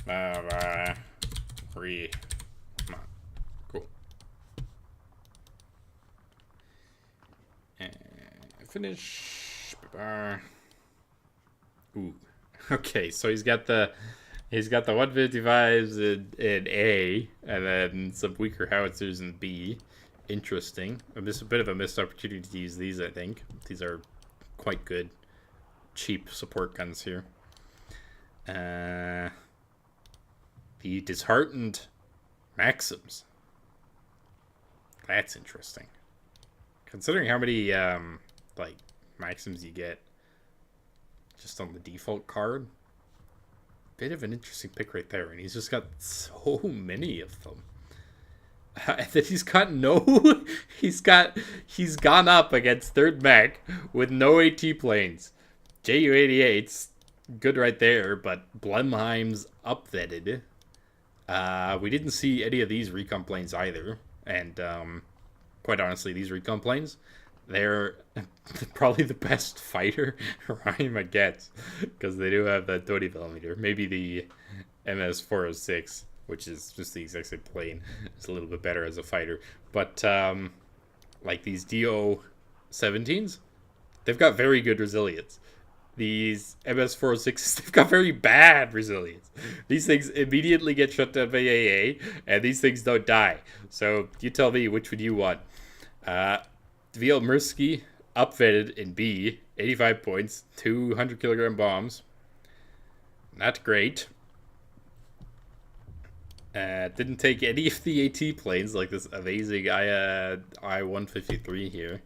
Babar. Come on. Cool. And finish. Babar. Ooh. Okay, so he's got the 155s in A, and then some weaker howitzers in B. Interesting. This is a bit of a missed opportunity to use these, I think. These are quite good, cheap support guns here. The disheartened Maxims. That's interesting. Considering how many like Maxims you get just on the default card. Bit of an interesting pick right there, and he's just got so many of them. And then he's gone up against third mech with no AT planes. JU-88's good right there, but Blenheim's upvetted. We didn't see any of these recon planes either, and quite honestly, these recon planes, they're probably the best fighter Rhyma gets, because they do have that 20mm. Maybe the MS-406, which is just the exact same plane, is a little bit better as a fighter. But like these DO-17s, they've got very good resilience. These MS-406s, they've got very bad resilience. These things immediately get shut down by AA, and these things don't die. So you tell me, which would you want? VL Mirsky, upvetted in B, 85 points, 200 kilogram bombs. Not great. Didn't take any of the AT planes, like this amazing I-153 here,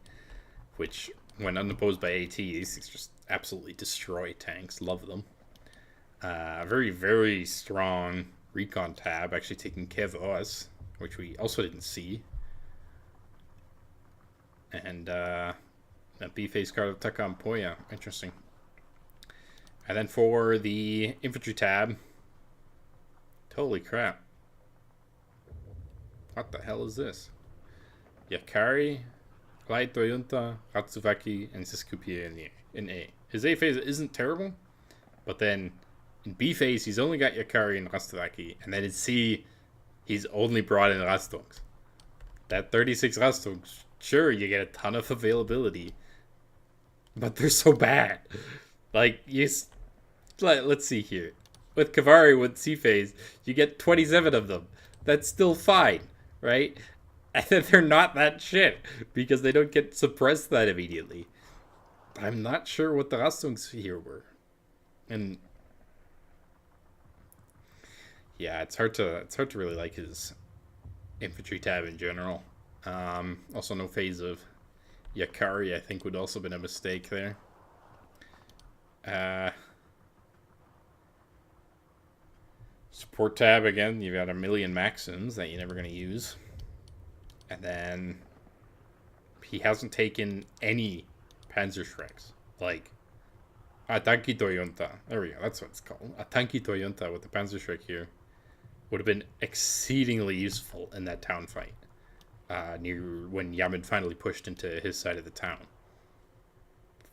which, when unopposed by AT, these things just absolutely destroy tanks. Love them. Very, very strong recon tab, actually taking Kev OS, which we also didn't see. And a B-face card of Takampoya. Interesting. And then for the infantry tab, holy crap. What the hell is this? Yakari, Clyde Toyota, Hatsuvaki, and Siskupi in A. His A phase isn't terrible, but then in B phase, he's only got Yakari and Rastovaki, and then in C, he's only brought in Rastungs. That 36 Rastungs, sure, you get a ton of availability, but they're so bad. Like, let's see here. With Kavari, with C phase, you get 27 of them. That's still fine, right? And then they're not that shit, because they don't get suppressed that immediately. I'm not sure what the Rastungs here were. And yeah, it's hard to really like his infantry tab in general. Also no phase of Yakari, I think, would also been a mistake there. Support tab again, you've got a million Maxims that you're never going to use. And then he hasn't taken any Panzerschrecks. Like Atanki Toyota. There we go, that's what it's called. Atanki Toyota with the Panzerschreck here would have been exceedingly useful in that town fight. Near when Yamin finally pushed into his side of the town.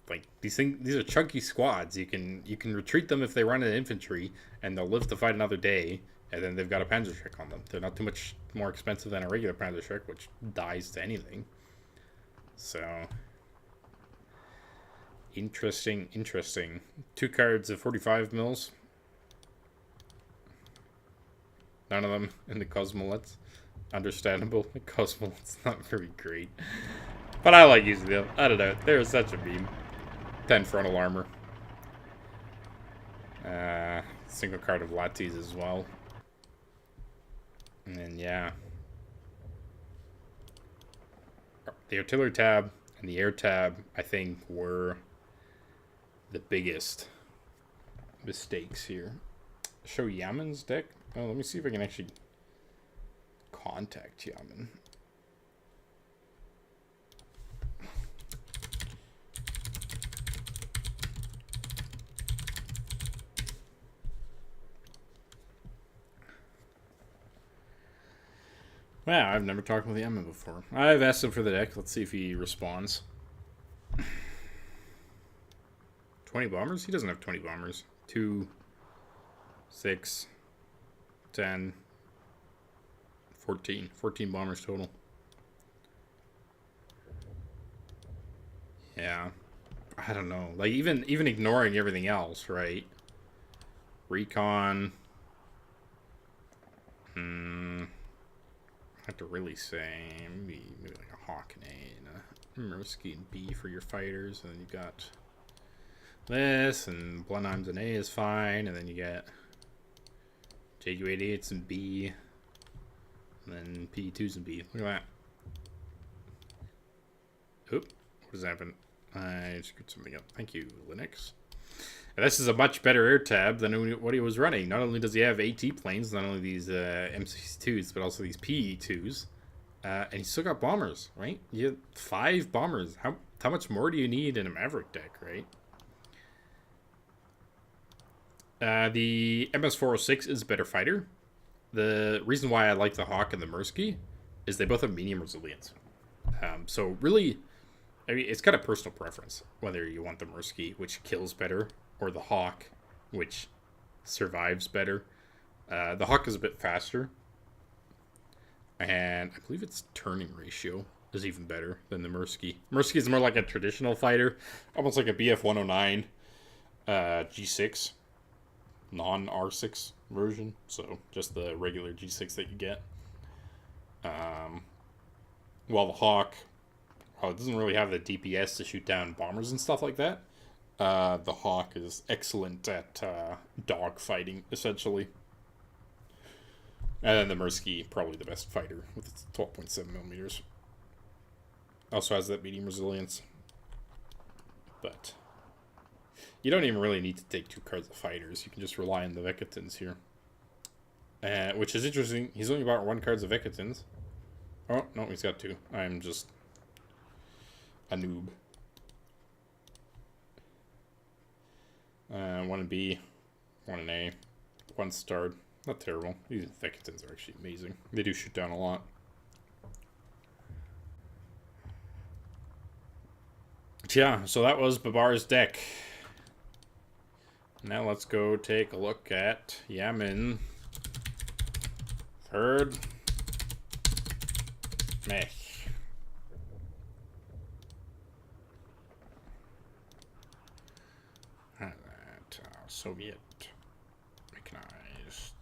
Like, these are chunky squads. You can retreat them if they run an infantry, and they'll live to fight another day, and then they've got a Panzerschreck on them. They're not too much more expensive than a regular Panzerschreck, which dies to anything. So, interesting. 2 cards of 45 mils. None of them in the Cosmolets. Understandable. The Cosmolets not very great. But I like using them. I don't know. They're such a beam. 10 frontal armor. Single card of Lattes as well. And then, yeah. the artillery tab and the air tab, I think, were the biggest mistakes here. Show Yamin's deck. Oh, let me see if I can actually contact Yamin. Wow, I've never talked with Yamin before. I've asked him for the deck. Let's see if he responds. 20 bombers? He doesn't have 20 bombers. 2, 6, 10, 14. 14 bombers total. Yeah. I don't know. Like, even ignoring everything else, right? Recon. I have to really say maybe like a Hawk and A and a Mersky and B for your fighters, and then you got this, and Blenheim's and A is fine, and then you get JQ88s and B, and then P2s and B. Look at that. Oop, what has happened? I screwed something up. Thank you, Linux. And this is a much better air tab than what he was running. Not only does he have AT planes, not only these MC2s, but also these PE2s. And he's still got bombers, right? You have 5 bombers. How much more do you need in a Maverick deck, right? The MS406 is a better fighter. The reason why I like the Hawk and the Mersky is they both have medium resilience. So really, I mean, it's kind of personal preference whether you want the Mersky, which kills better, or the Hawk, which survives better. The Hawk is a bit faster, and I believe its turning ratio is even better than the Mersky. Mersky is more like a traditional fighter, almost like a BF-109 G6, non-R6 version, so just the regular G6 that you get. While the Hawk, well, it doesn't really have the DPS to shoot down bombers and stuff like that. The Hawk is excellent at dog fighting, essentially. And then the Mersky, probably the best fighter with its 12.7 millimeters. Also has that medium resilience. But you don't even really need to take 2 cards of fighters. You can just rely on the Vekatins here. Which is interesting. He's only bought 1 card of Vekatins. Oh, no, he's got 2. I'm just a noob. 1 in B, 1 in A, 1 starred. Not terrible. These Vekatins are actually amazing. They do shoot down a lot. But yeah, so that was Babar's deck. Now let's go take a look at Yamin. Third mech. Soviet mechanized.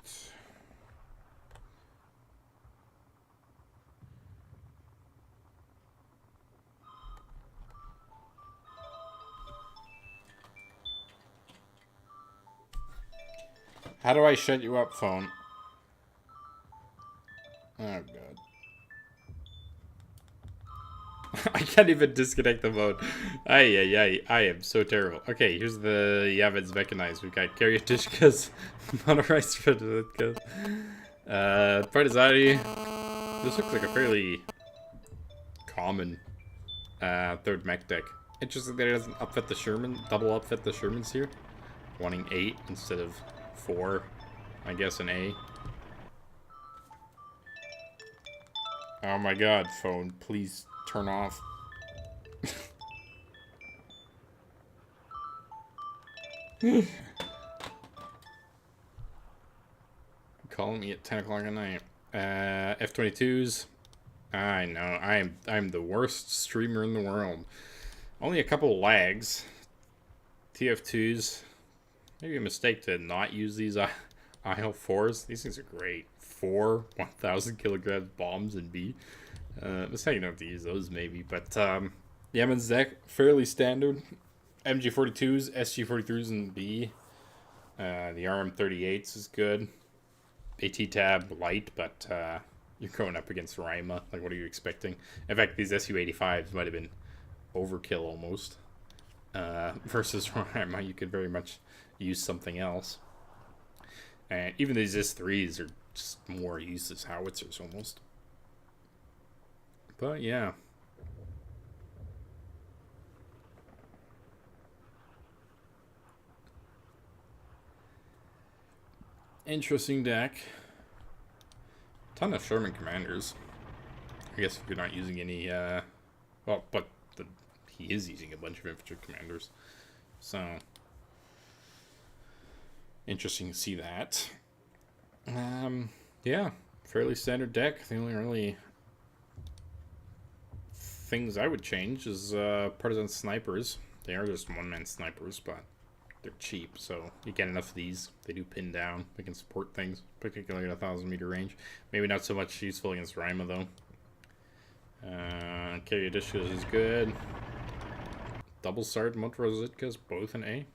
How do I shut you up, phone? Oh, God. I can't even disconnect the phone. I am so terrible. Okay, here's the Yavin's mechanized. We've got Karyatishka's motorized Federica. Partizani. This looks like a fairly common third mech deck. Interesting that it doesn't upfit the Sherman, double upfit the Shermans here. Wanting 8 instead of 4, I guess, an A. Oh my God, phone, please turn off. Calling me at 10 o'clock at night. F-22s. I know, I'm the worst streamer in the world. Only a couple lags. TF2s. Maybe a mistake to not use these IL-4s. These things are great. 4 1,000 kilogram bombs in B. Mistake not to use those maybe. But Yamin's deck, fairly standard. MG42s, SG43s in B. The RM38s is good. AT tab light, but You're going up against Rima. Like, what are you expecting? In fact, these Su-85s might have been overkill almost. Versus Rima, you could very much use something else. And even these S3s are just more used as howitzers almost. But yeah. Interesting deck. Ton of Sherman commanders. I guess if you're not using any, well, but he is using a bunch of infantry commanders. So, interesting to see that. Yeah, fairly standard deck. The only really things I would change is partisan snipers. They are just one-man snipers, but they're cheap, so you get enough of these. They do pin down. They can support things, particularly at 1,000-meter range. Maybe not so much useful against Rima, though. Carry Odysseus is good. Double Sergeant Rositka's both in A.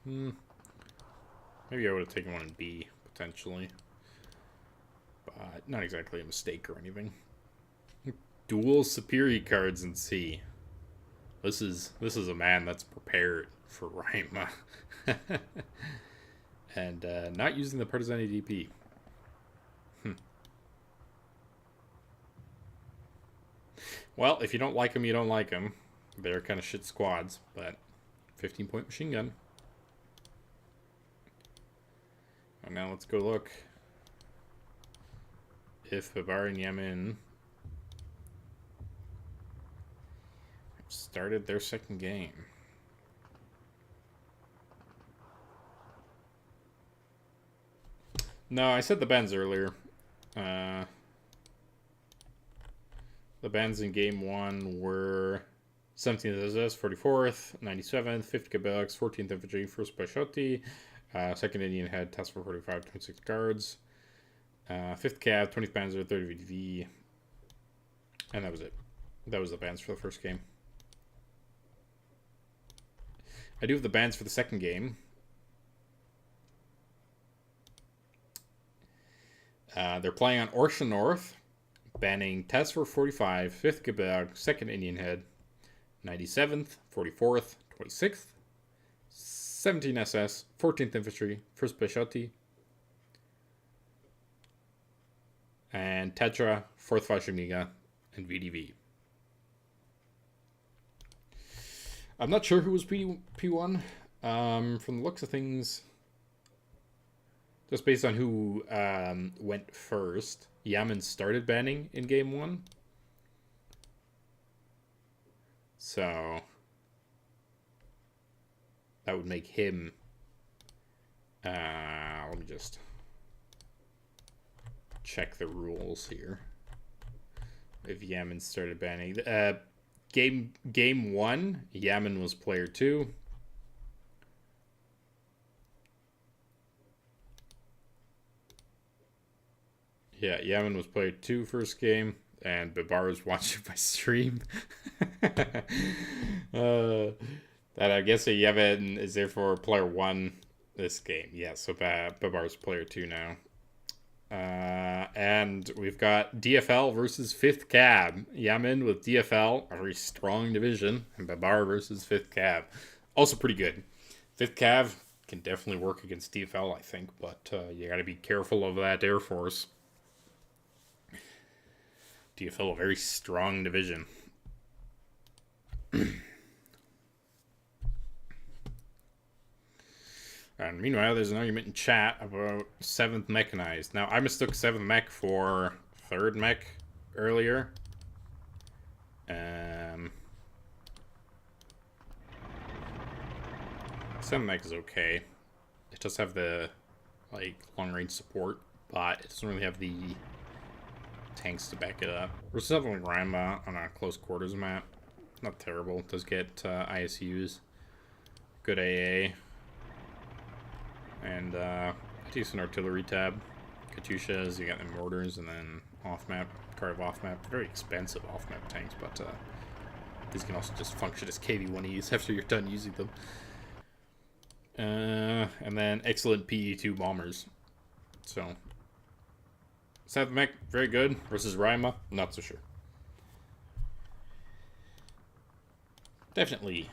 Maybe I would have taken one in B, potentially. But not exactly a mistake or anything. Dual superior cards in C. This is a man that's prepared for Rima. And not using the partisan ADP. Well, if you don't like them, you don't like them. They're kind of shit squads, but 15-point machine gun. And now let's go look if Babaryann Yamin started their second game. No, I said the bans earlier. The bans in game 1 were 17th SS, 44th, 97th, 5th Quebec, 14th Infantry, 1st Pashoti, 2nd Indian Head, Task Force 45, 26 guards, 5th Cav, 20th Panzer, 30 VDV, and that was it. That was the bans for the first game. I do have the bans for the second game. They're playing on Orsha North, banning Task Force 45, 5th Quebec, 2nd Indian Head, 97th, 44th, 26th, 17 SS, 14th Infantry, 1st Pashoti, and Tetra, 4th Fashiniga, and VDV. I'm not sure who was P1. From the looks of things, just based on who went first, Yamin started banning in game 1. So that would make him, let me just check the rules here. If Yamin started banning, game 1, Yamin was player 2. Yeah, Yamin was player 2 first game, and Babar was watching my stream. That I guess Yamin is therefore player 1 this game. Yeah, so Babar's player 2 now. And we've got DFL versus 5th Cab. Yamin with DFL, a very strong division, and Babar versus 5th Cab. Also pretty good. 5th Cab can definitely work against DFL, I think, but you gotta be careful of that Air Force. DFL, a very strong division. And meanwhile, there's an argument in chat about 7th Mechanized. Now, I mistook 7th Mech for 3rd Mech earlier. 7th Mech is okay. It does have the, like, long-range support, but it doesn't really have the tanks to back it up. We're something like Rima on a close quarters map. Not terrible. It does get ISUs. Good AA. And decent artillery tab. Katyushas, you got the mortars, and then off-map, Kharkiv off-map. Very expensive off-map tanks, but these can also just function as KV-1Es after you're done using them. And then excellent PE-2 bombers. So, 7th mech, very good. Versus Rima, not so sure. Definitely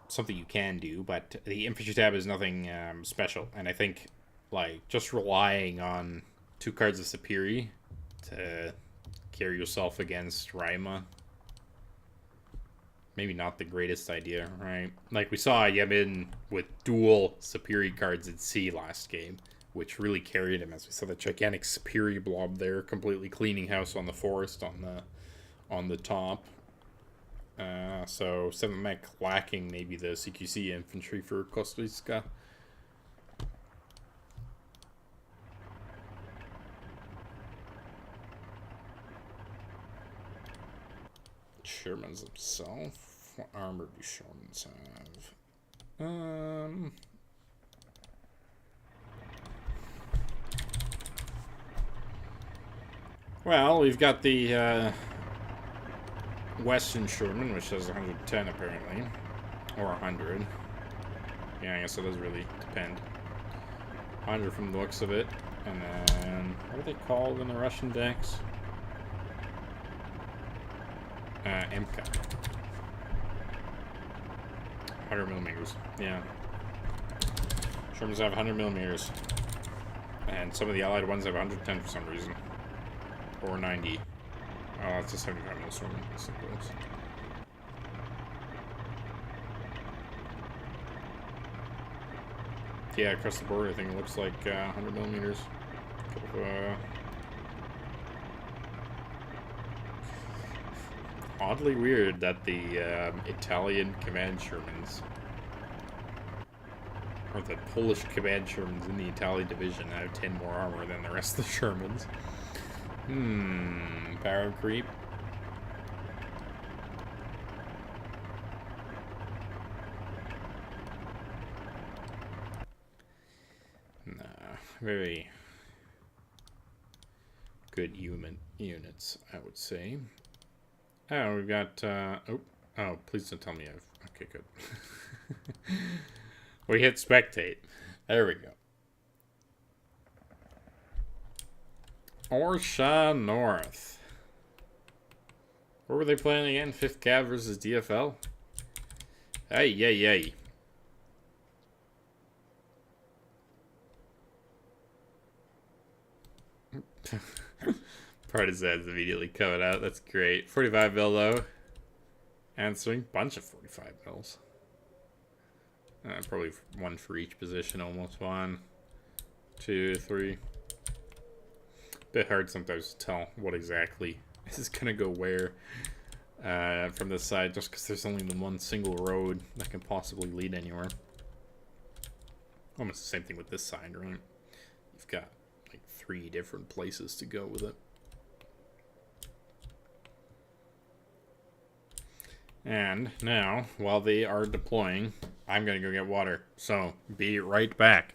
something you can do, but the infantry tab is nothing special. And I think, like, just relying on 2 cards of Superi to carry yourself against Rima, maybe not the greatest idea, right? Like, we saw Yamin with dual Superi cards at C last game, which really carried him, as we saw the gigantic Superi blob there, completely cleaning house on the forest on the top. So 7 mech lacking maybe the CQC infantry for Kostryska. Sherman's himself. What armor do Shermans have? Well, we've got the Western Sherman, which has 110 apparently, or 100. Yeah, I guess it does really depend. 100 from the looks of it, and then what are they called in the Russian decks? MK. 100 millimeters. Yeah. Shermans have 100 millimeters, and some of the allied ones have 110 for some reason, or 90. Oh, that's a 75 mil Sherman, I suppose. Yeah, across the board, I think it looks like 100 millimeters. Oddly weird that the Italian command Shermans, or the Polish command Shermans in the Italian division have 10 more armor than the rest of the Shermans. Power creep. Nah, very good units, I would say. Oh, we've got, oh, please don't tell me I've, okay, good. We hit spectate. There we go. Orsha North. What were they playing again? 5th Cav versus DFL? Hey, yay, yay. Partisans immediately coming out. That's great. 45 mil though. Answering. Bunch of 45 mils. Probably one for each position almost. 1, 2, 3. Bit hard sometimes to tell what exactly is gonna go where from this side, just because there's only the one single road that can possibly lead anywhere. Almost the same thing with this side, right? You've got like 3 different places to go with it. And now, while they are deploying, I'm gonna go get water. So, be right back.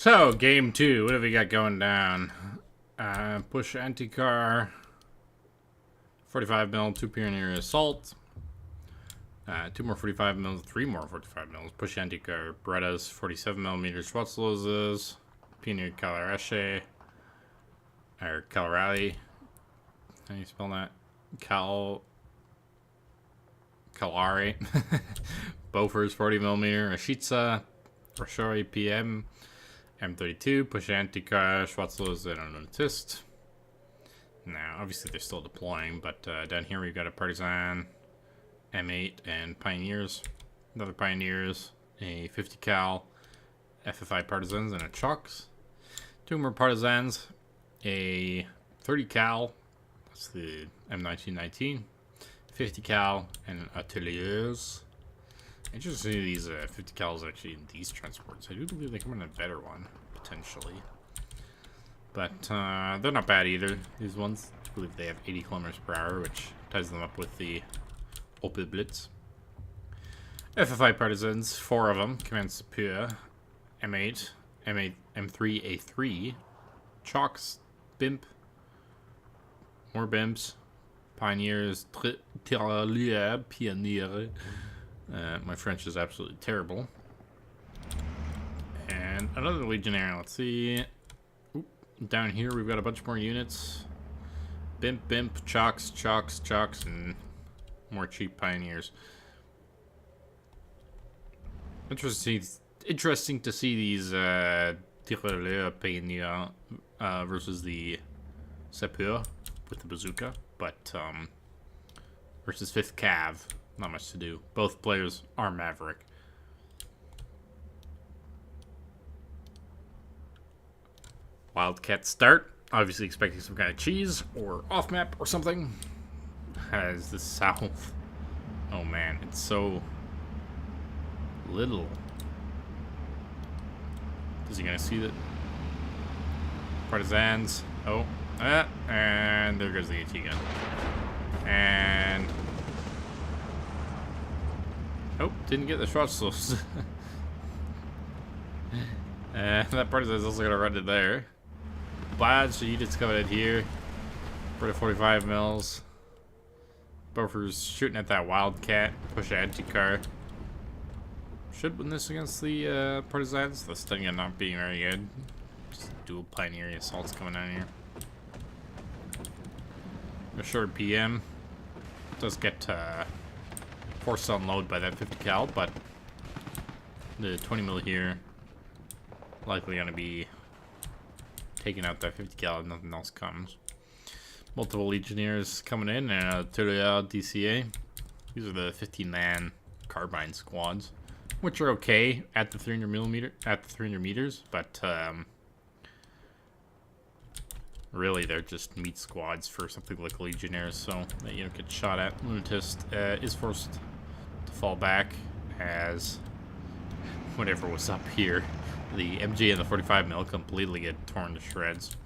So, game 2. What have we got going down? Push anti-car. 45 mil, 2 Pioneer assault. 2 more 45 mils, 3 more 45 mils. Push anti-car. Berettas, 47 millimeters. Schwarzloses. Pioneer Calarache. Or Calarali. How do you spell that? Calari. Bofors, 40 millimeter. Ashitsa. Rashori PM. M32, push anti-car, Schwarzlos, and an Autist. Now, obviously they're still deploying, but down here we've got a Partisan, M8, and Pioneers. Another Pioneers, a 50 cal, FFI Partisans, and a Chalks. 2 more Partisans, a 30 cal, that's the M1919, 50 cal, and Ateliers. Interesting to see these 50 cals actually in these transports. I do believe they come in a better one, potentially. But they're not bad either, these ones. I believe they have 80 kilometers per hour, which ties them up with the Opel Blitz. FFI Partisans, 4 of them. Command Superior, M8, M8, M3, A3. Chalks, Bimp. More Bimps. Pioneers, Tirailleurs, Pioneer. My French is absolutely terrible. And another Legionnaire, let's see. Oop, down here we've got a bunch more units. Bimp, Bimp, Chalks, Chalks, Chalks, and more cheap Pioneers. Interesting to see these Tirailleurs Pioneer versus the Sapeur with the bazooka, but versus 5th Cav. Not much to do. Both players are Maverick. Wildcat start. Obviously expecting some kind of cheese or off map or something. As the south. Oh man, it's so little. Is he gonna see that? Partisans. Oh, and there goes the AT gun. And oh, didn't get the Schwarzlos. That Partisan is also going to run it there. Bunch of units coming in here. For the 45 mils. Bofors shooting at that Wildcat. Push anti-car. Should win this against the Partisans. The stunning not being very good. Just dual Pioneer assaults coming down here. A short PM. Does get forced to unload by that 50 cal, but the 20 mil here likely going to be taking out that 50 cal if nothing else comes. Multiple Legionnaires coming in and a Turiel DCA. These are the 15-man carbine squads, which are okay at the 300 meters, but really they're just meat squads for something like Legionnaires, so that you don't get shot at. Lunatist is forced to fall back as whatever was up here. The MG and the 45 mil completely get torn to shreds.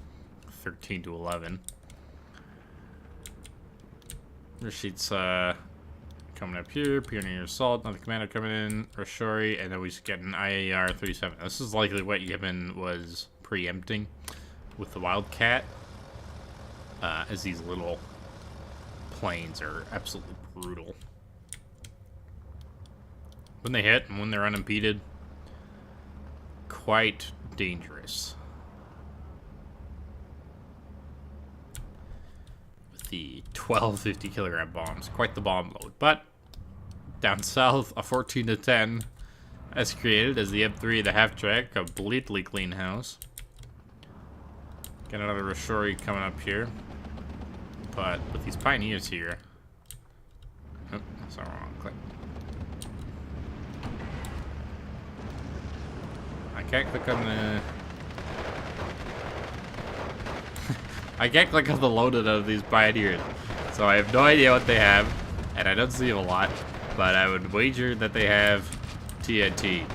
13 to 11. Rashid's coming up here. Pioneer Assault, another commander coming in. Rashori, and then we just get an IAR 37. This is likely what Yamin was preempting with the Wildcat. As these little planes are absolutely brutal. When they hit and when they're unimpeded, quite dangerous. With the 12 50 kilogram bombs, quite the bomb load. But down south, a 14 to 10 as created as the M3, the half track, completely clean house. Got another Rashori coming up here. But with these Pioneers here. Oh, that's the wrong click. I can't click on the... I can't click on the loaded of these Pioneers. So I have no idea what they have. And I don't see them a lot. But I would wager that they have TNT.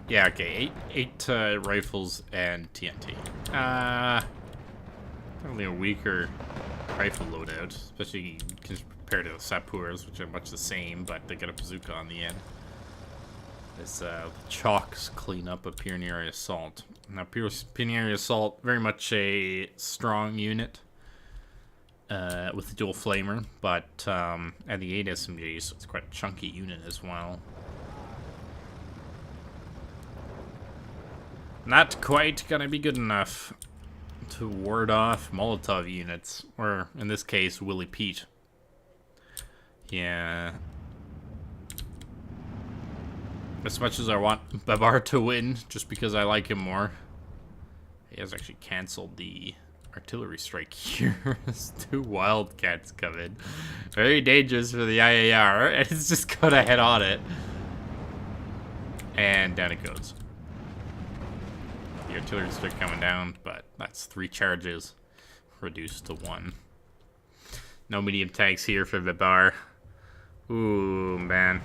Yeah, okay. Eight rifles and TNT. Definitely a weaker rifle loadout, especially compared to the Sapeurs, which are much the same, but they get a bazooka on the end. This chalks clean up a Pioneer Assault. Now, Pioneer Assault, very much a strong unit with the dual flamer, but and the 8 SMG, so it's quite a chunky unit as well. Not quite gonna be good enough to ward off Molotov units, or in this case, Willie Pete. Yeah. As much as I want Babar to win, just because I like him more, he has actually canceled the artillery strike here. There's 2 Wildcats come in. Very dangerous for the IAR, and it's just gonna head on it. And down it goes. The artillery strike coming down, but that's 3 charges reduced to 1. No medium tanks here for Babar. Ooh, man.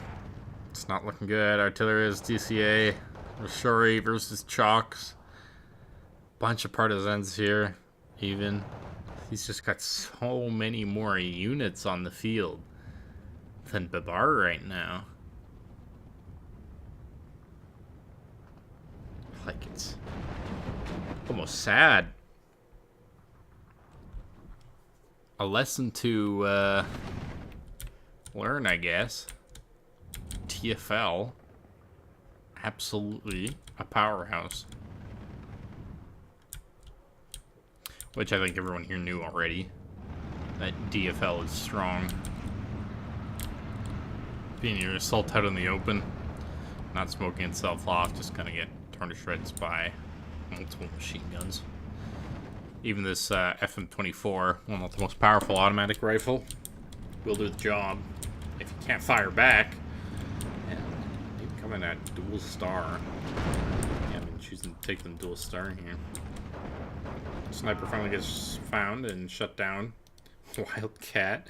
It's not looking good. Artillerist, DCA, Rashori versus Chalks. Bunch of partisans here, even. He's just got so many more units on the field than Babar right now. Like, it's almost sad. A lesson to learn, I guess. TFL, absolutely a powerhouse. Which I think everyone here knew already, that DFL is strong. Being your assault out in the open, not smoking itself off, just gonna get torn to shreds by multiple machine guns. Even this FM24, well, not the most powerful automatic rifle, will do the job if you can't fire back. Coming at dual star. Yeah, I've been choosing to take them dual star here. Sniper finally gets found and shut down. Wildcat.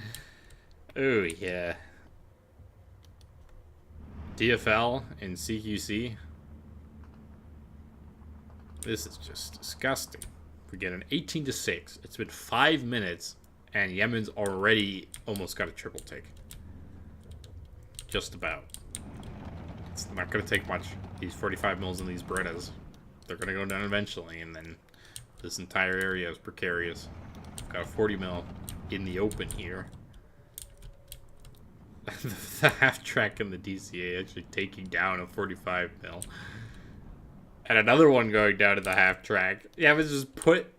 Oh yeah. DFL and CQC. This is just disgusting. We get an 18-6. It's been 5 minutes, and Yamin's already almost got a triple take. Just about. It's not going to take much. These 45 mils and these Berettas, they're going to go down eventually, and then this entire area is precarious. Got a 40 mil in the open here. The half track and the DCA actually taking down a 45 mil. And another one going down to the half track. Yeah, but just put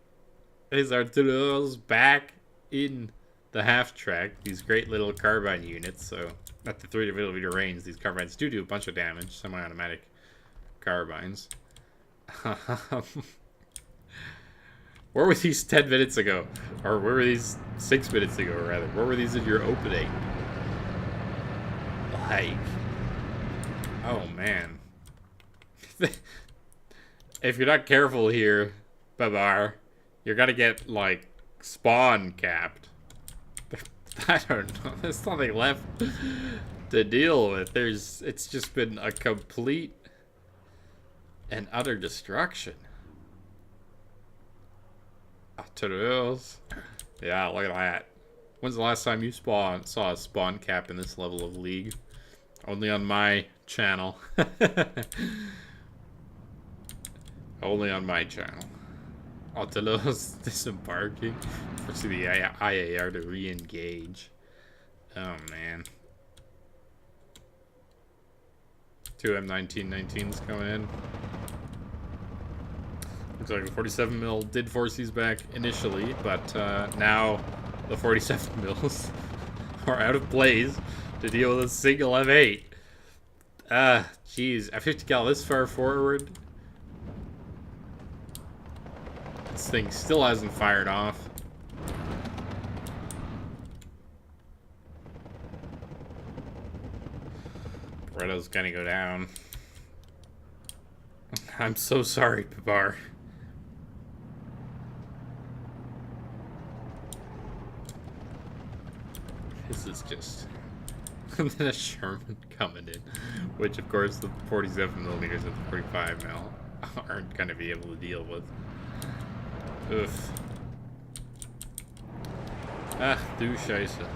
his artilleries back in the half track. These great little carbine units, so at the 3mm range, these carbines do a bunch of damage. Semi-automatic carbines. Where were these 10 minutes ago? Or where were these 6 minutes ago, rather? Where were these in your opening? Like... Oh, man. If you're not careful here, Babar, you're gonna get, like, spawn capped. I don't know. There's nothing left to deal with. It's just been a complete and utter destruction. Artilleries. Yeah, look at that. When's the last time you saw a spawn cap in this level of league? Only on my channel. Only on my channel. Artilleries disembarking. Forcing the IAR to re-engage. Oh man. 2 M1919s coming in. Looks like the 47 mil did force these back initially, but now the 47 mils are out of plays to deal with a single M8. Jeez, a 50 cal this far forward. This thing still hasn't fired off. Beretta's gonna go down. I'm so sorry, Babar. This is just... And then a Sherman coming in. Which, of course, the 47mm and the 45 mil aren't gonna be able to deal with. Oof. Ah, du Scheiße.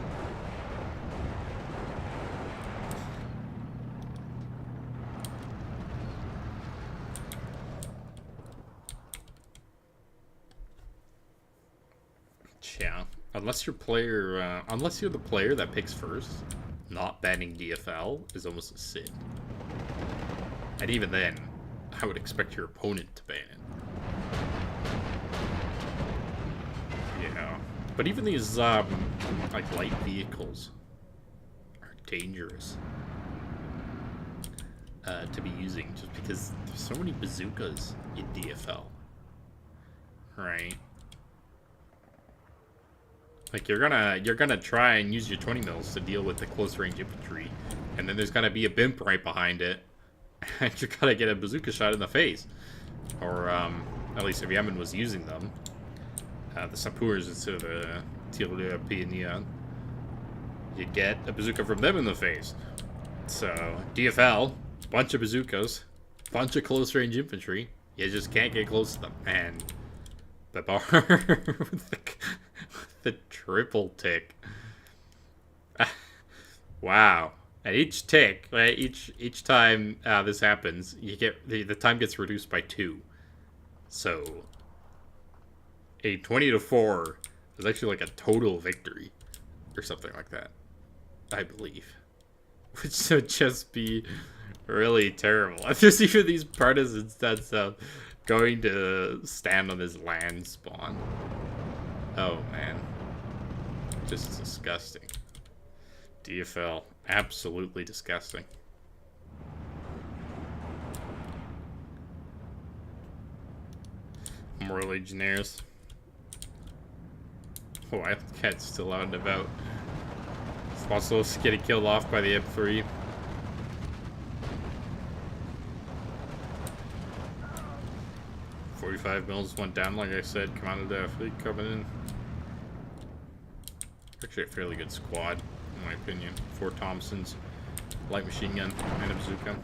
Yeah. Unless you're the player that picks first, not banning DFL is almost a sin. And even then, I would expect your opponent to ban it. Yeah. But even these, like, light vehicles are dangerous to be using, just because there's so many bazookas in DFL. Right? Like, you're gonna try and use your 20 mils to deal with the close range infantry, and then there's gonna be a bimp right behind it, and you're gonna get a bazooka shot in the face. Or, at least if Yamin was using them. The Sapeurs instead of the Tireur Pioneer, you'd get a bazooka from them in the face. So, DFL, bunch of bazookas, bunch of close range infantry, you just can't get close to them. And Babaryann with the triple tick. Wow. At each tick, right, each time this happens, you get the time gets reduced by 2. So a 20-4 is actually like a total victory or something like that, I believe. Which would just be really terrible. There's even these partisans that's going to stand on this land spawn. Oh man. Just disgusting. DFL. Absolutely disgusting. More Legionnaires. Oh, I cat's still out and about. Sponsors getting killed off by the M3. .45 mils went down, like I said. Commando de fleet coming in. Actually, a fairly good squad, in my opinion. 4 Thompsons, light machine gun, and a bazooka.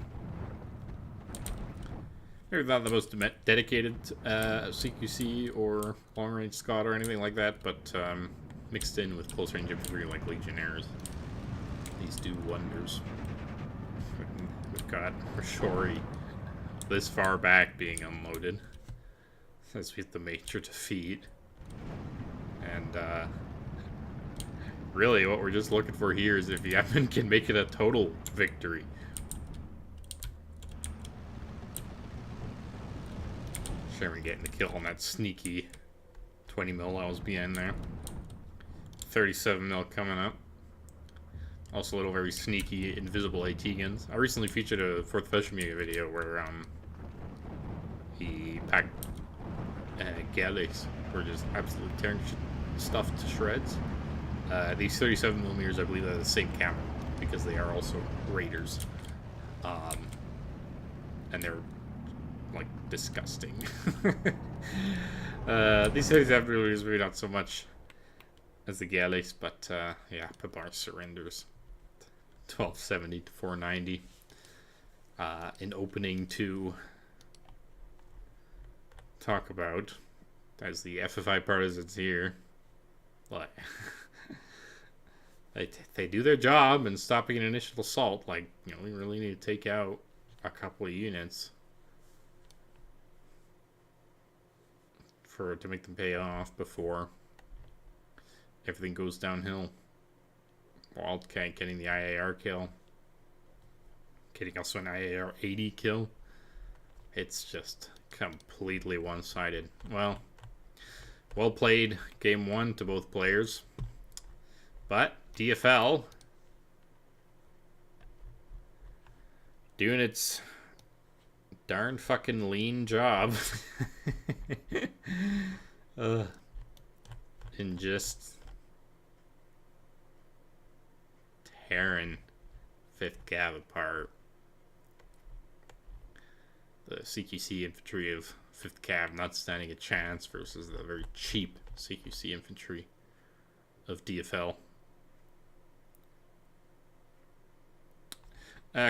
Maybe not the most dedicated CQC or long-range squad or anything like that, but mixed in with close-range infantry like Legionnaires, these do wonders. We've got Rashori this far back being unloaded as we hit the major defeat. And really what we're just looking for here is if Yamin can make it a total victory. Sherman getting the kill on that sneaky 20 mil that was behind there. 37 mil coming up. Also a little very sneaky invisible AT guns. I recently featured a 4th Fashion Media video where he packed Galleys were just absolutely tearing stuff to shreds. These 37mm, I believe, are the same camo because they are also Raiders. And they're like disgusting. These 37mm maybe not so much as the Galleys, but yeah, Babaryann surrenders. 1270 to 490. An opening to talk about as the FFI partisans here. Like, they do their job in stopping an initial assault. Like, you know, we really need to take out a couple of units to make them pay off before everything goes downhill. Wildcat getting the IAR kill. Getting also an IAR 80 kill. It's just completely one-sided. Well played game 1 to both players. But DFL doing its darn fucking lean job. And just tearing 5th Cav apart. The CQC infantry of 5th Cav not standing a chance versus the very cheap CQC infantry of DFL.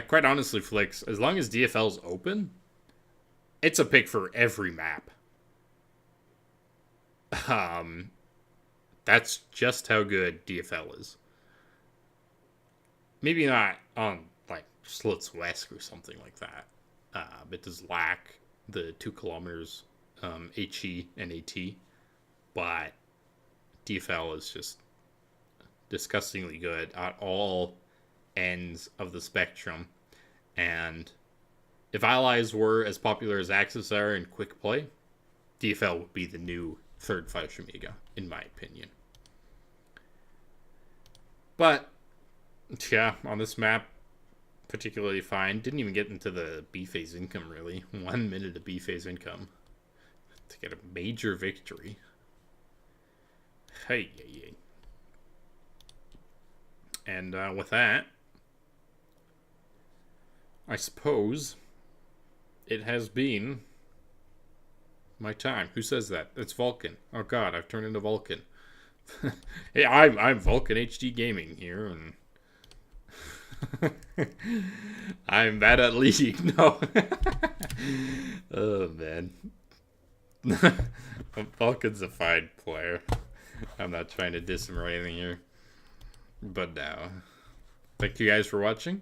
Quite honestly, Flicks, as long as DFL's open, it's a pick for every map. That's just how good DFL is. Maybe not on, like, Slits West or something like that. It does lack the 2 kilometers HE and AT. But DFL is just disgustingly good at all ends of the spectrum. And if allies were as popular as Axis are in quick play, DFL would be the new third Fallschirmjäger, in my opinion. But, yeah, on this map, particularly fine. Didn't even get into the B phase income, really. 1 minute of B phase income to get a major victory. Hey, hey, hey. And with that, I suppose it has been my time. Who says that? It's Vulcan. Oh god, I've turned into Vulcan. Hey, I'm Vulcan HD Gaming here, and I'm bad at League. No. Oh man. Vulcan's a fine player. I'm not trying to diss him or anything here. But now, thank you guys for watching,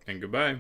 and goodbye.